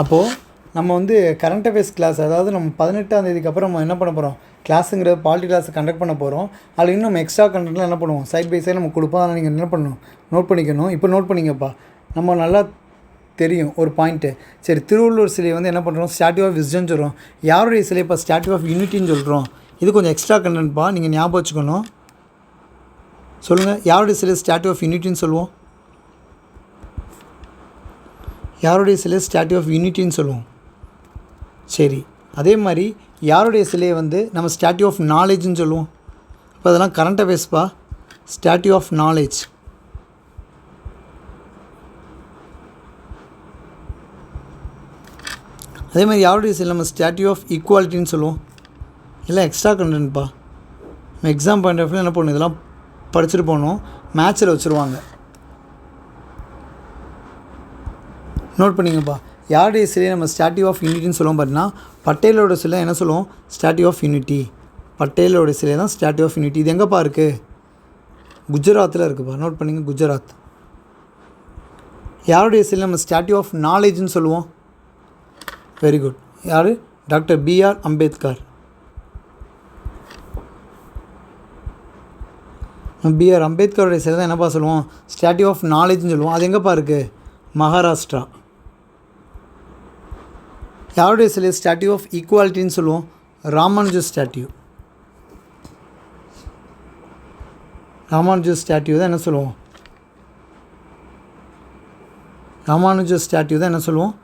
S1: அப்போது நம்ம வந்து கரண்ட் அஃபேர்ஸ் கிளாஸ், அதாவது நம்ம 18ஆம் தேதிக்கு அப்புறம் நம்ம என்ன பண்ண போகிறோம், கிளாஸுங்கிற பாலிட்டி கிளாஸை கண்டக்ட் பண்ண போகிறோம். அதில் இன்னும் நம்ம எக்ஸ்ட்ரா கண்டென்ட்லாம் என்ன பண்ணுவோம், சைட் பை சைடு நம்ம கொடுப்போம். அதனால் நீங்கள் என்ன பண்ணணும், நோட் பண்ணிக்கணும். இப்போ நோட் பண்ணிங்கப்பா, நம்ம நல்லா தெரியும் ஒரு பாயிண்ட்டு. சரி, திருவள்ளுவர் சிலையை வந்து என்ன பண்ணுறோம், ஸ்டாச்சு ஆஃப் விஸ்டம்னு சொல்கிறோம். யாருடைய சிலை இப்போ ஸ்டாச்சு ஆஃப் யூனிட்டின்னு சொல்கிறோம். இது கொஞ்சம் எக்ஸ்ட்ரா கண்டென்ட்ப்பா, நீங்கள் ஞாபகம் வச்சுக்கணும். சொல்லுங்கள், யாருடைய சிலை ஸ்டாச்சு ஆஃப் யூனிட்டின்னு சொல்லுவோம், யாருடைய சிலை ஸ்டாச்சு ஆஃப் யூனிட்டின்னு சொல்லுவோம். சரி, அதே மாதிரி யாருடைய சிலையை வந்து நம்ம ஸ்டாச்சு ஆஃப் நாலேஜ்னு சொல்லுவோம். இப்போ அதெல்லாம் கரண்ட் அஃபேர்ஸ்ப்பா. Statue of knowledge. அதே மாதிரி யாருடைய சிலை நம்ம ஸ்டாச்சு ஆஃப் ஈக்குவாலிட்டின்னு சொல்லுவோம். எல்லாம் எக்ஸ்ட்ரா கண்டென்ட்ப்பா. நம்ம எக்ஸாம் பாயிண்ட் ஆஃப் வியூ என்ன பண்ணணும், இதெல்லாம் படிச்சுட்டு போகணும். மேட்ச்சில் வச்சுருவாங்க. நோட் பண்ணிங்கப்பா, யாருடைய சிலையை நம்ம ஸ்டாச்சு ஆஃப் யூனிட்டின்னு சொல்லுவோம். பார்த்தீங்கன்னா பட்டேலோட சிலை என்ன சொல்லுவோம், ஸ்டாச்சு ஆஃப் யூனிட்டி. பட்டேலோட சிலை தான் ஸ்டாச்சு ஆஃப் யூனிட்டி. இது எங்கேப்பா இருக்குது, குஜராத்தில் இருக்குப்பா. நோட் பண்ணிங்க, குஜராத். யாருடைய சிலை நம்ம ஸ்டாச்சு ஆஃப் நாலேஜ்னு சொல்லுவோம். Very good. யார், டாக்டர் பிஆர் அம்பேத்கர். பிஆர் அம்பேத்கருடைய சிலை தான் என்னப்பா சொல்லுவோம், ஸ்டாட்யூ ஆஃப் நாலேஜ்னு சொல்லுவோம். அது எங்கேப்பா இருக்குது, மகாராஷ்டிரா. யாருடைய சிலை ஸ்டாட்யூ ஆஃப் ஈக்குவாலிட்டின்னு சொல்லுவோம், ராமானுஜர் ஸ்டாட்யூ. ராமானுஜர் ஸ்டாட்யூ தான் என்ன சொல்லுவோம், ராமானுஜர் ஸ்டாட்யூ தான் என்ன சொல்லுவோம்,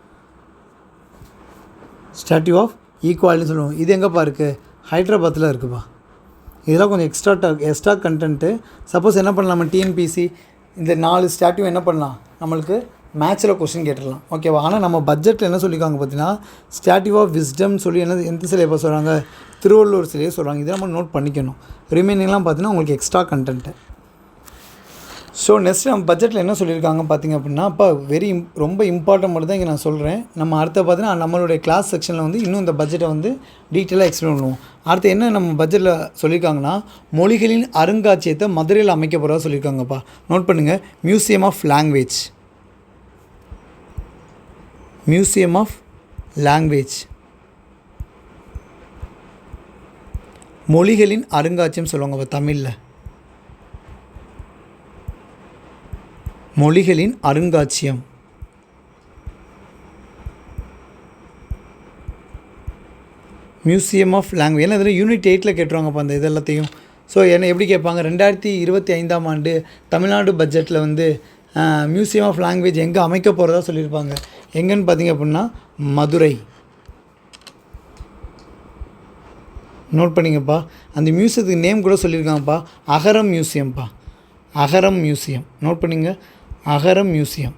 S1: ஸ்டாட்யூ ஆஃப் ஈக்குவாலிட்டின்னு சொல்லுவோம். இது எங்கேப்பா இருக்குது, ஹைதராபாத்தில் இருக்குப்பா. இதெல்லாம் கொஞ்சம் எக்ஸ்ட்ரா கண்டென்ட்டு. சப்போஸ் என்ன பண்ணலாம், நம்ம டிஎன்பிசி இந்த 4 ஸ்டாட்யூ என்ன பண்ணலாம், நம்மளுக்கு மேட்ச்சில் கொஸ்டின் கேட்டுடலாம், ஓகேவா. ஆனால் நம்ம பட்ஜெட்டில் என்ன சொல்லியிருக்காங்க பார்த்தீங்கன்னா, ஸ்டாட்யூ ஆஃப் விஸ்டம் சொல்லி எந்த சிலையை இப்போ சொல்கிறாங்க, திருவள்ளுவர் சிலையை சொல்கிறாங்க. இதை நம்ம நோட் பண்ணிக்கணும். ரிமைனிங்லாம் பார்த்தீங்கன்னா உங்களுக்கு எக்ஸ்ட்ரா கண்டென்ட்டு. ஸோ நெக்ஸ்ட் நம்ம பட்ஜெட்டில் என்ன சொல்லியிருக்காங்க பார்த்திங்க அப்படின்னா, இப்போ ரொம்ப இம்பார்ட்டன்ட் மட்டும் தான் இங்கே நான் சொல்கிறேன். நம்ம அடுத்த பார்த்தீங்கன்னா நம்மளுடைய கிளாஸ் செக்ஷனில் வந்து இன்னும் இந்த பட்ஜெட்டை வந்து டீட்டெயிலாக எக்ஸ்பிளைன் பண்ணுவோம். அடுத்து என்ன நம்ம பட்ஜெட்டில் சொல்லியிருக்காங்கன்னா, மொழிகளின் அருங்காட்சியகத்தை மதுரையில் அமைக்க போகிறதா சொல்லியிருக்காங்கப்பா. நோட் பண்ணுங்கள், museum of language, museum of language, மொழிகளின் அருங்காட்சியம் சொல்லுவாங்கப்பா தமிழில், மொழிகளின் அருங்காட்சியம். Museum of language. ஏன்னா இதில் யூனிட் 8 கேட்டுருவாங்கப்பா அந்த இது எல்லாத்தையும். ஸோ என்ன எப்படி கேட்பாங்க, 2025ஆம் ஆண்டு தமிழ்நாடு பட்ஜெட்டில் வந்து மியூசியம் ஆஃப் லாங்குவேஜ் எங்கே அமைக்க போகிறதா சொல்லியிருப்பாங்க. எங்கன்னு பார்த்தீங்க அப்படின்னா மதுரை. நோட் பண்ணிங்கப்பா. அந்த மியூசியத்துக்கு நேம் கூட சொல்லியிருக்காங்கப்பா, அகரம் மியூசியம்ப்பா, அகரம் மியூசியம். நோட் பண்ணிங்க, Agaram museum.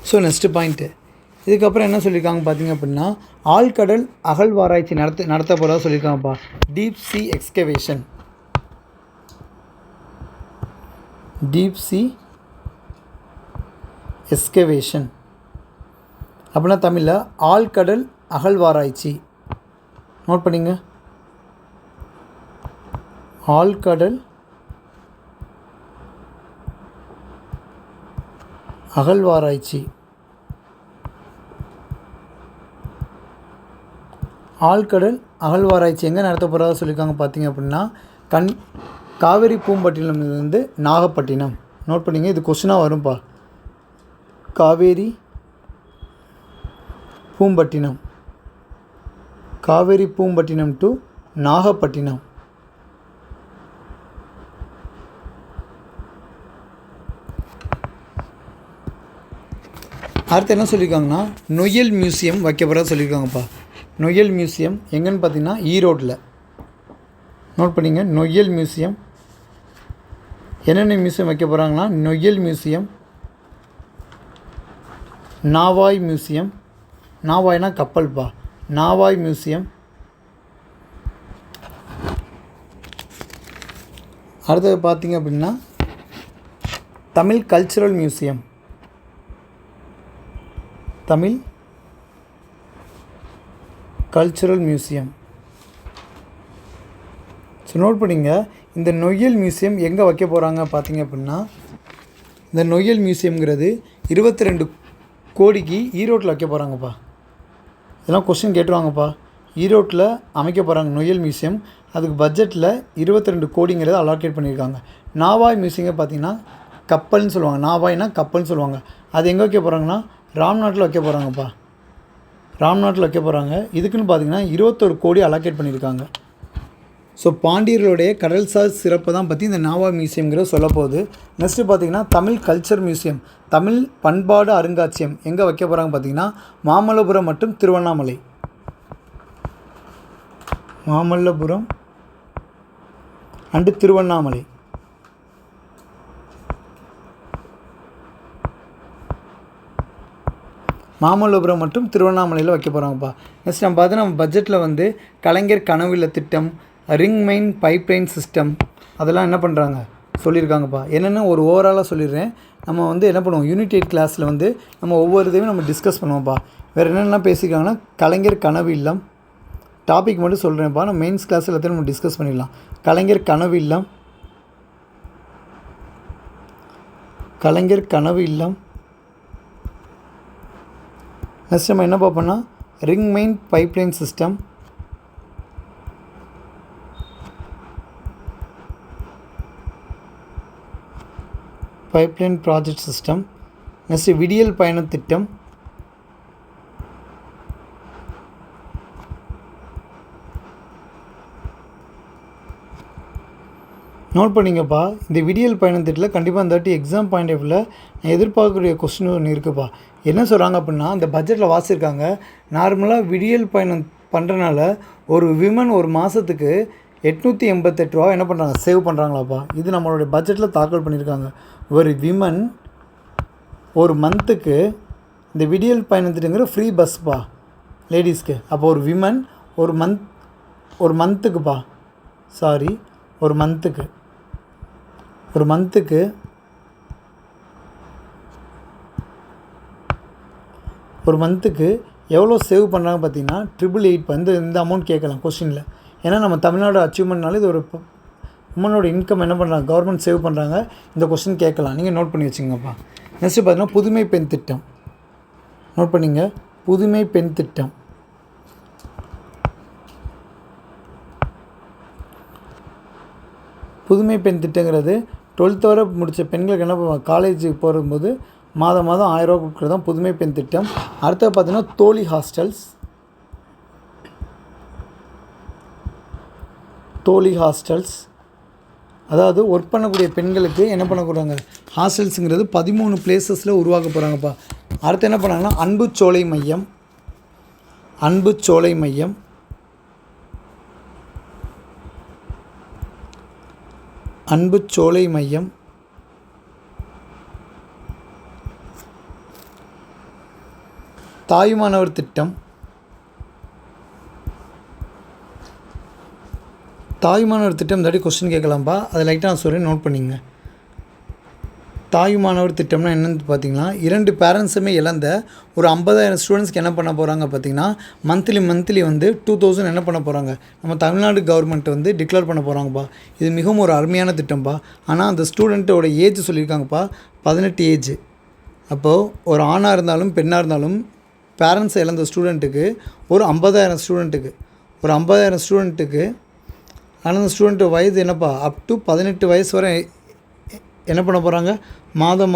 S1: So next point, இதுக்கப்புறம் என்ன சொல்லியிருக்காங்க பார்த்தீங்க அப்படின்னா, ஆழ்கடல் அகழ்வாராய்ச்சி நடத்த போகிறதா சொல்லியிருக்காங்கப்பா, deep sea excavation, deep sea excavation அப்படின்னா தமிழில் ஆழ்கடல் அகழ்வாராய்ச்சி. நோட் பண்ணிங்க, ஆழ்கடல் அகழ்வாராய்ச்சி. ஆழ்கடல் அகழ்வாராய்ச்சி எங்கே நடத்த போகிறதா சொல்லியிருக்காங்க பார்த்தீங்க அப்படின்னா, காவேரி பூம்பட்டினம்லேருந்து நாகப்பட்டினம். நோட் பண்ணிங்க, இது கொஸ்டினாக வரும்ப்பா. காவேரி பூம்பட்டினம், காவேரி பூம்பட்டினம் டு நாகப்பட்டினம். அடுத்து என்ன சொல்லியிருக்காங்கன்னா, நொய்யல் மியூசியம் வைக்க போகிறதா சொல்லியிருக்காங்கப்பா. நொய்யல் மியூசியம் எங்கன்னு பார்த்தீங்கன்னா ஈரோட்டில். நோட் பண்ணிங்க, நொய்யல் மியூசியம். என்னென்ன மியூசியம் வைக்க போகிறாங்கன்னா, நொய்யல் மியூசியம், நாவாய் மியூசியம், நாவாய்னா கப்பல்ப்பா, நாவாய் மியூசியம். அடுத்தது பார்த்திங்க அப்படின்னா Tamil cultural museum, Tamil cultural museum. So note பண்ணிங்க, இந்த நொய்யல் மியூசியம் எங்கே வைக்க போகிறாங்க பார்த்தீங்க அப்படின்னா, இந்த நொய்யல் மியூசியம்ங்கிறது 22 கோடிக்கு ஈரோட்டில் வைக்க போகிறாங்கப்பா. இதெல்லாம் கொஸ்டின் கேட்டுருவாங்கப்பா. ஈரோட்டில் அமைக்க போகிறாங்க நொய்யல் மியூசியம். அதுக்கு பட்ஜெட்டில் 22 கோடிங்கிறத அலாக்கேட் பண்ணியிருக்காங்க. நாவாய் மியூசியங்க பார்த்திங்கன்னா கப்பல்னு சொல்லுவாங்க, நாவாய்னா கப்பல்னு சொல்லுவாங்க. அது எங்கே வைக்க போகிறாங்கன்னா ராம்நாட்டில் வைக்க போகிறாங்கப்பா, ராம்நாட்டில் வைக்க போகிறாங்க. இதுக்குன்னு பார்த்திங்கன்னா 21 கோடி அலாக்கேட் பண்ணியிருக்காங்க. ஸோ பாண்டியர்களுடைய கடல்சார் சிறப்பை தான் பற்றி இந்த நாவாய் மியூசியம்ங்கிற சொல்ல போகுது. நெக்ஸ்ட்டு பார்த்திங்கன்னா தமிழ் கல்ச்சர் மியூசியம், தமிழ் பண்பாடு அருங்காட்சியம் எங்கே வைக்க போகிறாங்க பார்த்திங்கன்னா மாமல்லபுரம் மற்றும் திருவண்ணாமலை. மாமல்லபுரம் அண்டு திருவண்ணாமலை. மாமல்லபுரம் மற்றும் திருவண்ணாமலையில் வைக்க போகிறாங்கப்பா. நெக்ஸ்ட் நம்ம பார்த்தீங்கன்னா நம்ம பட்ஜெட்டில் வந்து கலைஞர் கனவில்ல திட்டம், ரிங் மெயின் பைப்லைன் சிஸ்டம் அதெல்லாம் என்ன பண்ணுறாங்க சொல்லியிருக்காங்கப்பா. என்னென்ன ஒரு ஓவராலாக சொல்லிடுறேன். நம்ம வந்து என்ன பண்ணுவோம், யூனிட் 8 கிளாஸில் வந்து நம்ம ஒவ்வொரு இதையும் நம்ம டிஸ்கஸ் பண்ணுவோம்ப்பா. வேறு என்னென்னலாம் பேசியிருக்காங்கன்னா கலைஞர் கனவு இல்லம் டாபிக் மட்டும் சொல்கிறேன்ப்பா. நம்ம மெயின்ஸ் கிளாஸ் எல்லாத்தையும் நம்ம டிஸ்கஸ் பண்ணிடலாம். கலைஞர் கனவு இல்லம், கலைஞர் கனவு இல்லம். நெக்ஸ்ட் நம்ம என்ன பார்ப்போம்னா ring main pipeline system, pipeline project system. Next விடியல் பயண திட்டம், நோட் பண்ணிங்கப்பா. இந்த விடியல் பயணம் திட்டத்தில் கண்டிப்பாக இந்த வாட்டி எக்ஸாம் பாயிண்ட் ஆஃப் வியூவில் நான் எதிர்பார்க்கக்கூடிய கொஸ்டின் ஒன்று இருக்குப்பா. என்ன சொல்கிறாங்க அப்படின்னா, அந்த பட்ஜெட்டில் வாசியிருக்காங்க, நார்மலாக விடியல் பயணம் பண்ணுறனால ஒரு விமன் ஒரு மாதத்துக்கு 888 ரூபா என்ன பண்ணுறாங்க, சேவ் பண்ணுறாங்களாப்பா. இது நம்மளுடைய பட்ஜெட்டில் தாக்கல் பண்ணியிருக்காங்க. ஒரு விமன் ஒரு மந்த்துக்கு இந்த விடியல் பயணத்துக்குங்கிற ஃப்ரீ பஸ்ப்பா லேடிஸ்க்கு. அப்போ ஒரு விமன் ஒரு மந்த்துக்குப்பா ஒரு மந்த்துக்கு எவ்வளோ சேவ் பண்ணுறாங்க பார்த்தீங்கன்னா 888 இந்த அமௌண்ட் கேட்கலாம் கொஸ்டினில். ஏன்னா நம்ம தமிழ்நாடு அச்சீவ்மெண்ட்னால இது ஒரு உமனோட இன்கம் என்ன பண்ணுறாங்க, கவர்மெண்ட் சேவ் பண்ணுறாங்க. இந்த கொஸ்டின் கேட்கலாம், நீங்கள் நோட் பண்ணி வச்சுங்கப்பா. நெக்ஸ்ட்டு பார்த்தீங்கன்னா புதுமை பெண் திட்டம். நோட் பண்ணிங்க, புதுமை பெண் திட்டம். புதுமை பெண் திட்டங்கிறது 12th வரை முடித்த பெண்களுக்கு என்ன பண்ணுவாங்க, காலேஜுக்கு போகும்போது மாதம் 1000 ரூபா கொடுக்குறது தான் புதுமை பெண் திட்டம். அடுத்தது பார்த்தீங்கன்னா தோழி ஹாஸ்டல்ஸ். அதாவது ஒர்க் பண்ணக்கூடிய பெண்களுக்கு என்ன பண்ண போகிறாங்க, ஹாஸ்டல்ஸுங்கிறது 13 பிளேசஸில் உருவாக்க போகிறாங்கப்பா. அடுத்து என்ன பண்ணாங்கன்னா அன்பு சோலை மையம், தாயுமானவர் திட்டம். தாயுமானவர் திட்டம் இந்த வாட்டி கொஸ்டின் கேட்கலாம்ப்பா, அதை லைட்டாக நான் சொல்கிறேன், நோட் பண்ணிங்க. தாயுமானவர் திட்டம்னா என்னென்னு பார்த்தீங்கன்னா, 2 பேரண்ட்ஸுமே இழந்த ஒரு 50,000 ஸ்டூடெண்ட்ஸ்க்கு என்ன பண்ண போகிறாங்க பார்த்தீங்கன்னா, மந்த்லி வந்து 2000 என்ன பண்ண போகிறாங்க, நம்ம தமிழ்நாடு கவர்மெண்ட் வந்து டிக்ளேர் பண்ண போகிறாங்கப்பா. இது மிகவும் ஒரு அருமையான திட்டம்ப்பா. ஆனால் அந்த ஸ்டூடெண்ட்டோட ஏஜ் சொல்லியிருக்காங்கப்பா, 18 ஏஜ். அப்போது ஒரு ஆணாக இருந்தாலும் பெண்ணாக இருந்தாலும் பேரண்ட்ஸ் இழந்த ஸ்டூடெண்ட்டுக்கு ஒரு 50,000 ஸ்டூடெண்ட்டுக்கு ஆனால் அந்த ஸ்டூடெண்ட்டு வயது என்னப்பா அப் டு 18 வயசு வரை என்ன பண்ண போகிறாங்க, மாதம்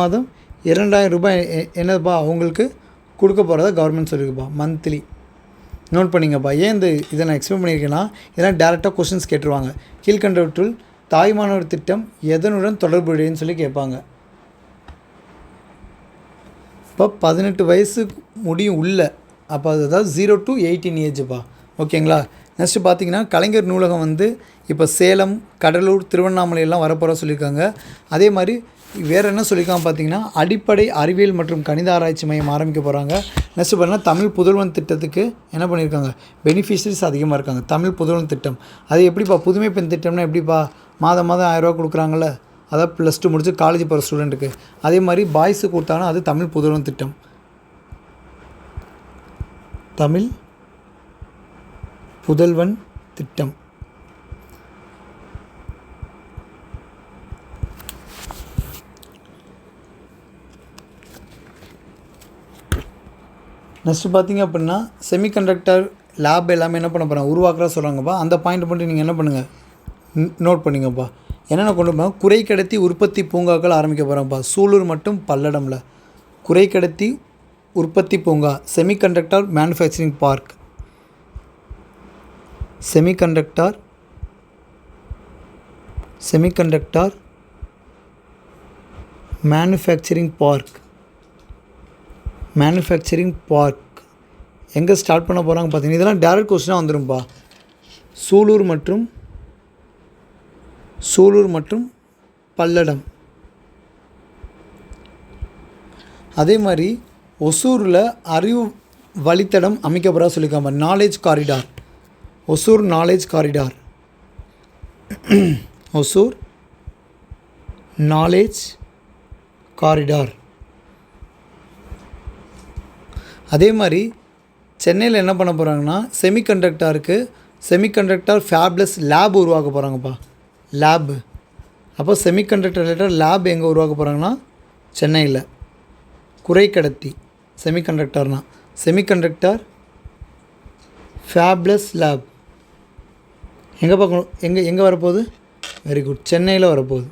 S1: 2000 ரூபாய் என்னப்பா அவங்களுக்கு கொடுக்க போகிறதா கவர்மெண்ட் சொல்லியிருக்குப்பா மந்த்லி. நோட் பண்ணிங்கப்பா. ஏன் இதை நான் எக்ஸ்பிளைன் பண்ணியிருக்கேன்னா, இதெல்லாம் டேரெக்டாக கொஸ்டின்ஸ் கேட்டுருவாங்க. கீழ்கண்டவற்றுள் தாய்மானவர் திட்டம் எதனுடன் தொடர்புடையன்னு சொல்லி கேட்பாங்க. இப்போ 18 வயசு முடியும் உள்ள, அப்போ அதாவது 0 to 18 ஏஜுப்பா. ஓகேங்களா. நெக்ஸ்ட்டு பார்த்தீங்கன்னா கலைஞர் நூலகம் வந்து இப்போ சேலம், கடலூர், திருவண்ணாமலையெல்லாம் வரப்போகிற சொல்லியிருக்காங்க. அதே மாதிரி வேறு என்ன சொல்லியிருக்காங்க பார்த்தீங்கன்னா, அடிப்படை அறிவியல் மற்றும் கணித ஆராய்ச்சி மையம் ஆரம்பிக்க போகிறாங்க. நெக்ஸ்ட்டு பார்த்தீங்கன்னா தமிழ் புதல்வன் திட்டத்துக்கு என்ன பண்ணியிருக்காங்க, பெனிஃபிஷரிஸ் அதிகமாக இருக்காங்க. தமிழ் புதல்வன் திட்டம் அது எப்படிப்பா, புதுமை பெண் திட்டம்னா எப்படிப்பா, மாதம் 1000 ரூபா கொடுக்குறாங்களே, அதாவது +2 முடிச்சு காலேஜ் போகிற ஸ்டூடெண்ட்டுக்கு. அதே மாதிரி பாய்ஸுக்கு கொடுத்தாங்கன்னா அது தமிழ் புதல்வன் திட்டம். தமிழ் புதல்வன் திட்டம். நெக்ஸ்ட்டு பார்த்திங்க அப்படின்னா செமிகண்டக்டர் லேப் எல்லாமே என்ன பண்ண போகிறாங்க, உருவாக்குறா சொல்கிறாங்கப்பா. அந்த பாயிண்ட் மட்டும் நீங்கள் என்ன பண்ணுங்கள், நோட் பண்ணிங்கப்பா. என்னென்ன கொண்டு போகிறாங்க, குறைக்கடத்தி உற்பத்தி பூங்காக்கள் ஆரம்பிக்க போகிறாங்கப்பா. சூலூர் மற்றும் பல்லடமில் குறைக்கடத்தி உற்பத்தி பூங்கா, semiconductor manufacturing park. Semiconductor manufacturing park எங்கே ஸ்டார்ட் பண்ண போகிறாங்க பார்த்தீங்கன்னா, இதெல்லாம் டேரக்ட் கொஸ்டினாக வந்துடும்பா. சூலூர் மற்றும் பல்லடம். அதே மாதிரி ஒசூரில் அறிவு வழித்தடம் அமைக்கப்படுறா சொல்லியிருக்காங்க. Knowledge corridor, Hosur knowledge corridor, Hosur knowledge corridor. அதே மாதிரி சென்னையில் என்ன பண்ண போகிறாங்கன்னா, செமிகண்டக்டர் ஃபேப்லெஸ் லேப் உருவாக்க போகிறாங்கப்பா. லேபு, அப்போ செமிகண்டக்டர் ரிலேட்டட் லேப் எங்கே உருவாக்க போகிறாங்கன்னா சென்னையில். குறைக்கடத்தி செமிகண்டக்டர்னால் செமிகண்டக்டர் ஃபேப்லெஸ் லேப் எங்கே பார்க்கணும், எங்கே வரப்போகுது? வெரி குட், சென்னையில் வரப்போகுது.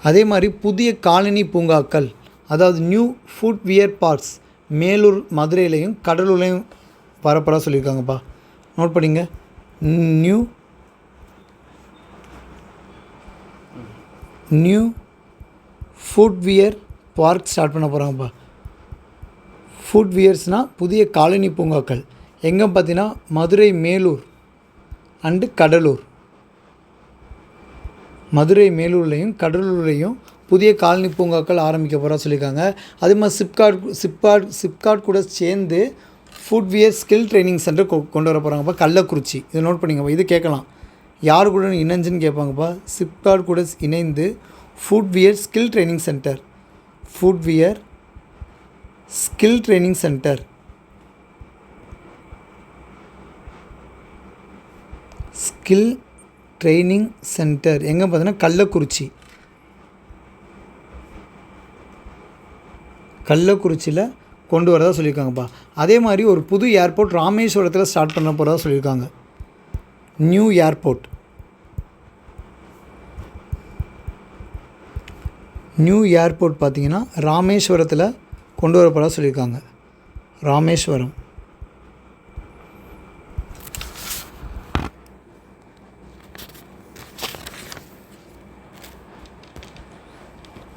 S1: அதே மாதிரி புதிய காலனி பூங்காக்கள், அதாவது நியூ ஃபுட்வியர் பார்க்ஸ் மேலூர், மதுரையிலையும் கடலூர்லையும் வரப்போகிறா சொல்லியிருக்காங்கப்பா. நோட் பண்ணிங்க. நியூ ஃபுட்வியர் பார்க் ஸ்டார்ட் பண்ண போகிறாங்கப்பா. ஃபுட்வியர்ஸ்னால் புதிய காலனி பூங்காக்கள் எங்கே பார்த்தீங்கன்னா மதுரை, மேலூர் அண்டு கடலூர். மதுரை மேலூர்லேயும் கடலூர்லேயும் புதிய காலனி பூங்காக்கள் ஆரம்பிக்க போகிறா சொல்லியிருக்காங்க. அதே மாதிரி சிப்காட் கூட சேர்ந்து ஃபுட்வியர் ஸ்கில் ட்ரைனிங் சென்டர் கொண்டு வர போகிறாங்கப்பா கள்ளக்குறிச்சி. இதை நோட் பண்ணிங்கப்பா. இது கேட்கலாம், யார் கூட இணைஞ்சுன்னு கேட்பாங்கப்பா. சிப்காட் கூட இணைந்து footwear skill training centre, footwear skill training centre, skill training centre எங்கே பார்த்தீங்கன்னா கள்ளக்குறிச்சியில் கொண்டு வரதா சொல்லியிருக்காங்கப்பா. அதே மாதிரி ஒரு புது ஏர்போர்ட் ராமேஸ்வரத்தில் ஸ்டார்ட் பண்ண போகிறதா சொல்லியிருக்காங்க. நியூ ஏர்போர்ட் பார்த்திங்கன்னா ராமேஸ்வரத்தில் கொண்டு வர போகிறதா சொல்லியிருக்காங்க. ராமேஸ்வரம்.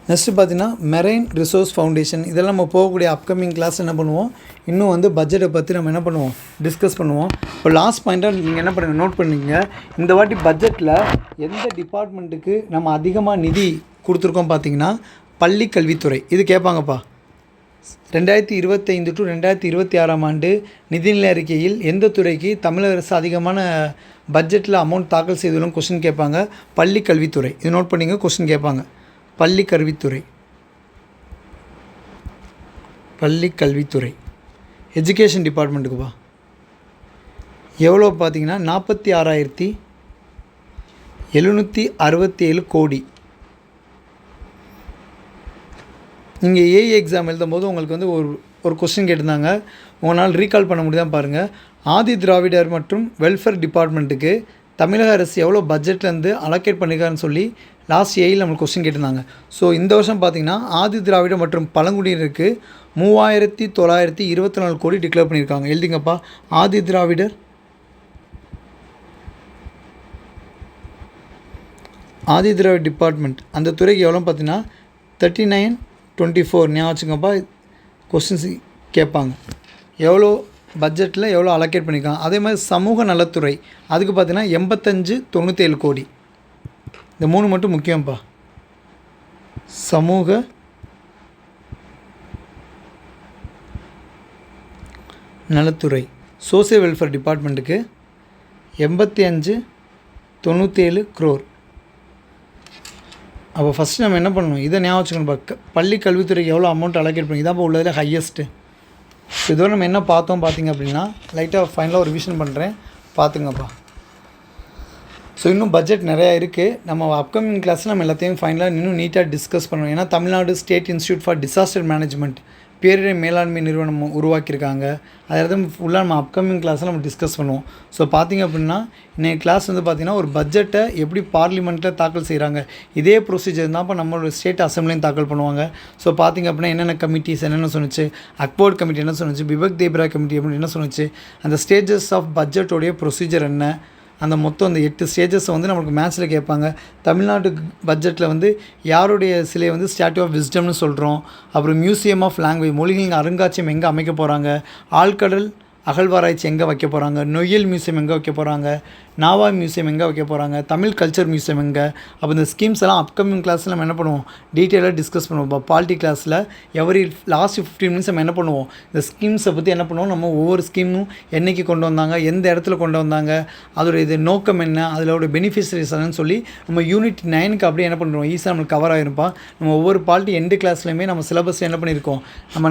S1: நெக்ஸ்ட்டு பார்த்திங்கன்னா மெரைன் ரிசோர்ஸ் ஃபவுண்டேஷன். இதெல்லாம் நம்ம போகக்கூடிய அப்கமிங் கிளாஸ் என்ன பண்ணுவோம், இன்னும் வந்து பட்ஜெட்டை பற்றி நம்ம என்ன பண்ணுவோம், டிஸ்கஸ் பண்ணுவோம். இப்போ லாஸ்ட் பாயிண்ட்டாக நீங்கள் என்ன பண்ணுங்கள், நோட் பண்ணிக்கங்க. இந்த வாட்டி பட்ஜெட்டில் எந்த டிபார்ட்மெண்ட்டுக்கு நம்ம அதிகமாக நிதி கொடுத்துருக்கோம் பார்த்திங்கன்னா பள்ளி கல்வித்துறை. இது கேட்பாங்கப்பா. 2025 to 2026 ஆண்டு நிதிநிலை அறிக்கையில் எந்த துறைக்கு தமிழக அரசு அதிகமான பட்ஜெட்டில் அமௌண்ட் தாக்கல் செய்துள்ள கொஸ்டின் கேட்பாங்க. பள்ளி கல்வித்துறை. இது நோட் பண்ணிங்க, கொஸ்டின் கேட்பாங்க. பள்ளி கல்வித்துறை எஜுகேஷன் டிபார்ட்மெண்ட்டுக்குப்பா. எவ்வளோ பார்த்தீங்கன்னா 46,767 கோடி. நீங்கள் ஏஇ எக்ஸாம் எழுதும்போது உங்களுக்கு வந்து ஒரு கொஸ்டின் கேட்டிருந்தாங்க, உங்களால் ரீகால் பண்ண முடியாமல் பாருங்கள். ஆதி திராவிடர் மற்றும் வெல்ஃபேர் டிபார்ட்மெண்ட்டுக்கு தமிழக அரசு எவ்வளோ பட்ஜெட்லேருந்து அலோகேட் பண்ணியிருக்காருன்னு சொல்லி லாஸ்ட் ஏயில் நம்மளுக்கு கொஸ்டின் கேட்டிருந்தாங்க. ஸோ இந்த வருஷம் பார்த்திங்கன்னா ஆதி திராவிடர் மற்றும் பழங்குடியினருக்கு 3,924 கோடி டிக்ளேர் பண்ணியிருக்காங்க. எழுதிங்கப்பா. ஆதி திராவிடர் டிபார்ட்மெண்ட் அந்த துறைக்கு எவ்வளோ பார்த்தீங்கன்னா 3924. ஞாபகம் வச்சுங்கப்பா, கொஸ்டின்ஸ் கேட்பாங்க. எவ்வளோ பட்ஜெட்டில் எவ்வளோ அலோகேட் பண்ணியிருக்காங்க. அதே மாதிரி சமூக நலத்துறை அதுக்கு பார்த்தீங்கன்னா 8597 கோடி. இந்த 3 மட்டும் முக்கியம்ப்பா. சமூக நலத்துறை சோசியல் வெல்ஃபேர் டிபார்ட்மெண்ட்டுக்கு 8597 crore. அப்போ ஃபஸ்ட்டு நம்ம என்ன பண்ணணும், இதை ஞாபகம் வச்சுக்கணும். பள்ளி கல்வித்துறைக்கு எவ்வளோ அமௌண்ட் அலோகேட் பண்ணி இதான் இப்போ உள்ளதில் ஹையஸ்ட்டு. இதோட நம்ம என்ன பார்த்தோம் பார்த்திங்க அப்படின்னா லைட்டாக ஃபைனலாக ஒரு ரிவிஷன் பண்ணுறேன், பார்த்துங்கப்பா. ஸோ இன்னும் பட்ஜெட் நிறையா இருக்குது. நம்ம அப்கமிங் கிளாஸில் நம்ம எல்லாத்தையும் ஃபைனலாக இன்னும் நீட்டாக டிஸ்கஸ் பண்ணணும். ஏன்னா Tamil Nadu state institute for disaster management பேரிடர் மேலாண்மை நிறுவனம் உருவாக்கியிருக்காங்க. அதை ஃபுல்லாக நம்ம அப்கமிங் கிளாஸில் நம்ம டிஸ்கஸ் பண்ணுவோம். ஸோ பார்த்திங்க அப்படின்னா இன்றைக்கி கிளாஸ் வந்து பார்த்திங்கன்னா ஒரு பட்ஜெட்டை எப்படி பார்லிமெண்ட்டில் தாக்கல் செய்கிறாங்க இதே ப்ரொசீஜர் தான் இப்போ நம்மளோட ஸ்டேட் அசம்பிளியும் தாக்கல் பண்ணுவாங்க. ஸோ பார்த்திங்க அப்படின்னா என்னென்ன கமிட்டிஸ் என்னென்ன சொன்னிச்சு, அக்போர்ட் கமிட்டி என்ன சொன்னிச்சு, பிபக் தேப்ரா கமிட்டி அப்படின்னு என்ன சொன்னிச்சு, அந்த ஸ்டேஜஸ் ஆஃப் பட்ஜெட்டோடைய ப்ரொசீஜர் என்ன, அந்த மொத்தம் அந்த 8 ஸ்டேஜஸை வந்து நம்மளுக்கு மேத்ஸில் கேட்பாங்க. தமிழ்நாட்டு பட்ஜெட்டில் வந்து யாருடைய சிலை வந்து ஸ்டாட்யூ ஆஃப் விஸ்டம்னு சொல்கிறோம். அப்புறம் மியூசியம் ஆஃப் லாங்குவேஜ் மொழிகளின் அருங்காட்சியம் எங்கே அமைக்க போகிறாங்க, ஆழ்கடல் அகழ்வாராய்ச்சி எங்கே வைக்க போகிறாங்க, நொய்யல் மியூசியம் எங்கே வைக்க போகிறாங்க, நாவா மியூசியம் எங்கே வைக்க போகிறாங்க, தமிழ் கல்ச்சர் மியூசியம் எங்கே. அப்போ இந்த ஸ்கீம்ஸ் எல்லாம் அப்கமிங் கிளாஸில் நம்ம என்ன பண்ணுவோம், டீட்டெயிலாக டிஸ்கஸ் பண்ணுவோம். இப்போ பாலிட்டி கிளாஸில் லாஸ்ட் 15 மினிட்ஸ் நம்ம என்ன பண்ணுவோம், இந்த ஸ்கீம்ஸை பற்றி என்ன பண்ணுவோம், நம்ம ஒவ்வொரு ஸ்கீமும் என்றைக்கு கொண்டு வந்தாங்க, எந்த இடத்துல கொண்டு வந்தாங்க, அதோட இது நோக்கம் என்ன, அதோட பெனிஃபிஷரிஸ் என்னன்னு சொல்லி நம்ம யூனிட் 9க்கு அப்படியே என்ன பண்ணுறோம், ஈஸியாக நம்மளுக்கு கவர் ஆகிருப்பா. நம்ம ஒவ்வொரு பாலிட்டி எண்டு கிளாஸ்லையுமே நம்ம சிலபஸ் என்ன பண்ணியிருக்கோம்,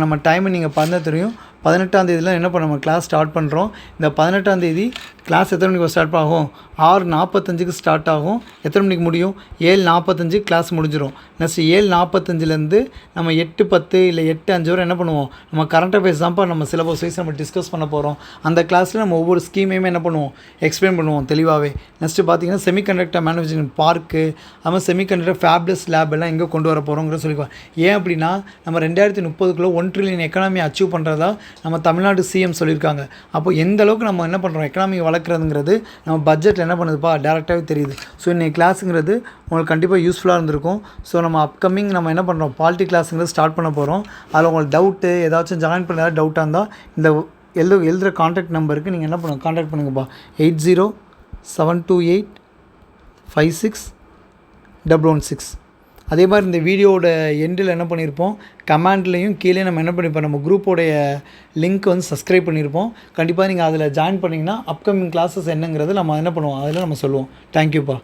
S1: நம்ம டைமை நீங்கள் பார்த்தா தெரியும். 18ஆம் தேதியில் என்ன பண்ண நம்ம கிளாஸ் கிளாஸ் ஸ்டார்ட் பண்ணுறோம். இந்த 18ஆம் தேதி கிளாஸ் எத்தனை மணிக்கு ஸ்டார்ட் ஆகும்? 6:45க்கு ஸ்டார்ட் ஆகும். எத்தனை மணிக்கு முடியும்? 7:45 கிளாஸ் முடிஞ்சிடும். நெக்ஸ்ட் 7:45லேருந்து நம்ம 8:10 இல்லை 8:05 வரை என்ன பண்ணுவோம்? நம்ம கரண்ட் அஃபேர்ஸ் தான்ப்பா நம்ம சிலபஸ் வைஸ் நம்ம டிஸ்கஸ் பண்ண போகிறோம். அந்த கிளாஸில் நம்ம ஒவ்வொரு ஸ்கீமையுமே என்ன பண்ணுவோம்? எக்ஸ்பிளைன் பண்ணுவோம் தெளிவாகவே. நெக்ஸ்ட்டு பார்த்தீங்கன்னா செமிகண்டக்டர் மேனுஃபேக்சரிங் பார்க்கு, அதுமாதிரி செமிகண்டக்டர் ஃபேப்லெஸ் லேப் எல்லாம் எங்கே கொண்டு வர போகிறோங்கிற சொல்லிக்குவோம். ஏன் அப்படின்னா நம்ம 2030க்குள்ளே 1 ட்ரில்லியன் எக்கனாமி அச்சீவ் பண்ணுறதா நம்ம தமிழ்நாடு சிஎம் சொல்லியிருக்காங்க. அப்போ எந்த அளவுக்கு நம்ம என்ன பண்ணுறோம் எக்கனாமி வளர்க்குறதுங்கிறது நம்ம பட்ஜெட்டில் என்ன பண்ணுதுப்பா டேரெக்டாகவே தெரியுது. ஸோ இன்றைக்கி கிளாஸுங்கிறது உங்களுக்கு கண்டிப்பாக யூஸ்ஃபுல்லாக இருந்திருக்கும். ஸோ நம்ம அப்கமிங் நம்ம என்ன பண்ணுறோம் பாலிட்டி கிளாஸுங்கிறது ஸ்டார்ட் பண்ண போகிறோம். அதில் உங்களுக்கு டவுட்டு ஏதாச்சும் ஜாயின் பண்ண டவுட்டாக இருந்தால் இந்த எழுதுகிற கான்டாக்ட் நம்பருக்கு நீங்கள் என்ன பண்ணுங்கள் கான்டாக்ட் பண்ணுங்கப்பா. 8072856116. அதே மாதிரி இந்த வீடியோவோட எண்டில் என்ன பண்ணியிருப்போம் கமெண்ட்லேயும் கீழே நம்ம என்ன பண்ணியிருப்போம் நம்ம குரூப்போடைய லிங்க் வந்து சப்ஸ்கிரைப் பண்ணியிருப்போம். கண்டிப்பாக நீங்கள் அதில் ஜாயின் பண்ணிங்கன்னா அப்கமிங் கிளாஸஸ் என்னங்கிறது நம்ம என்ன பண்ணுவோம் அதில் நம்ம சொல்லுவோம். தேங்க்யூப்பா.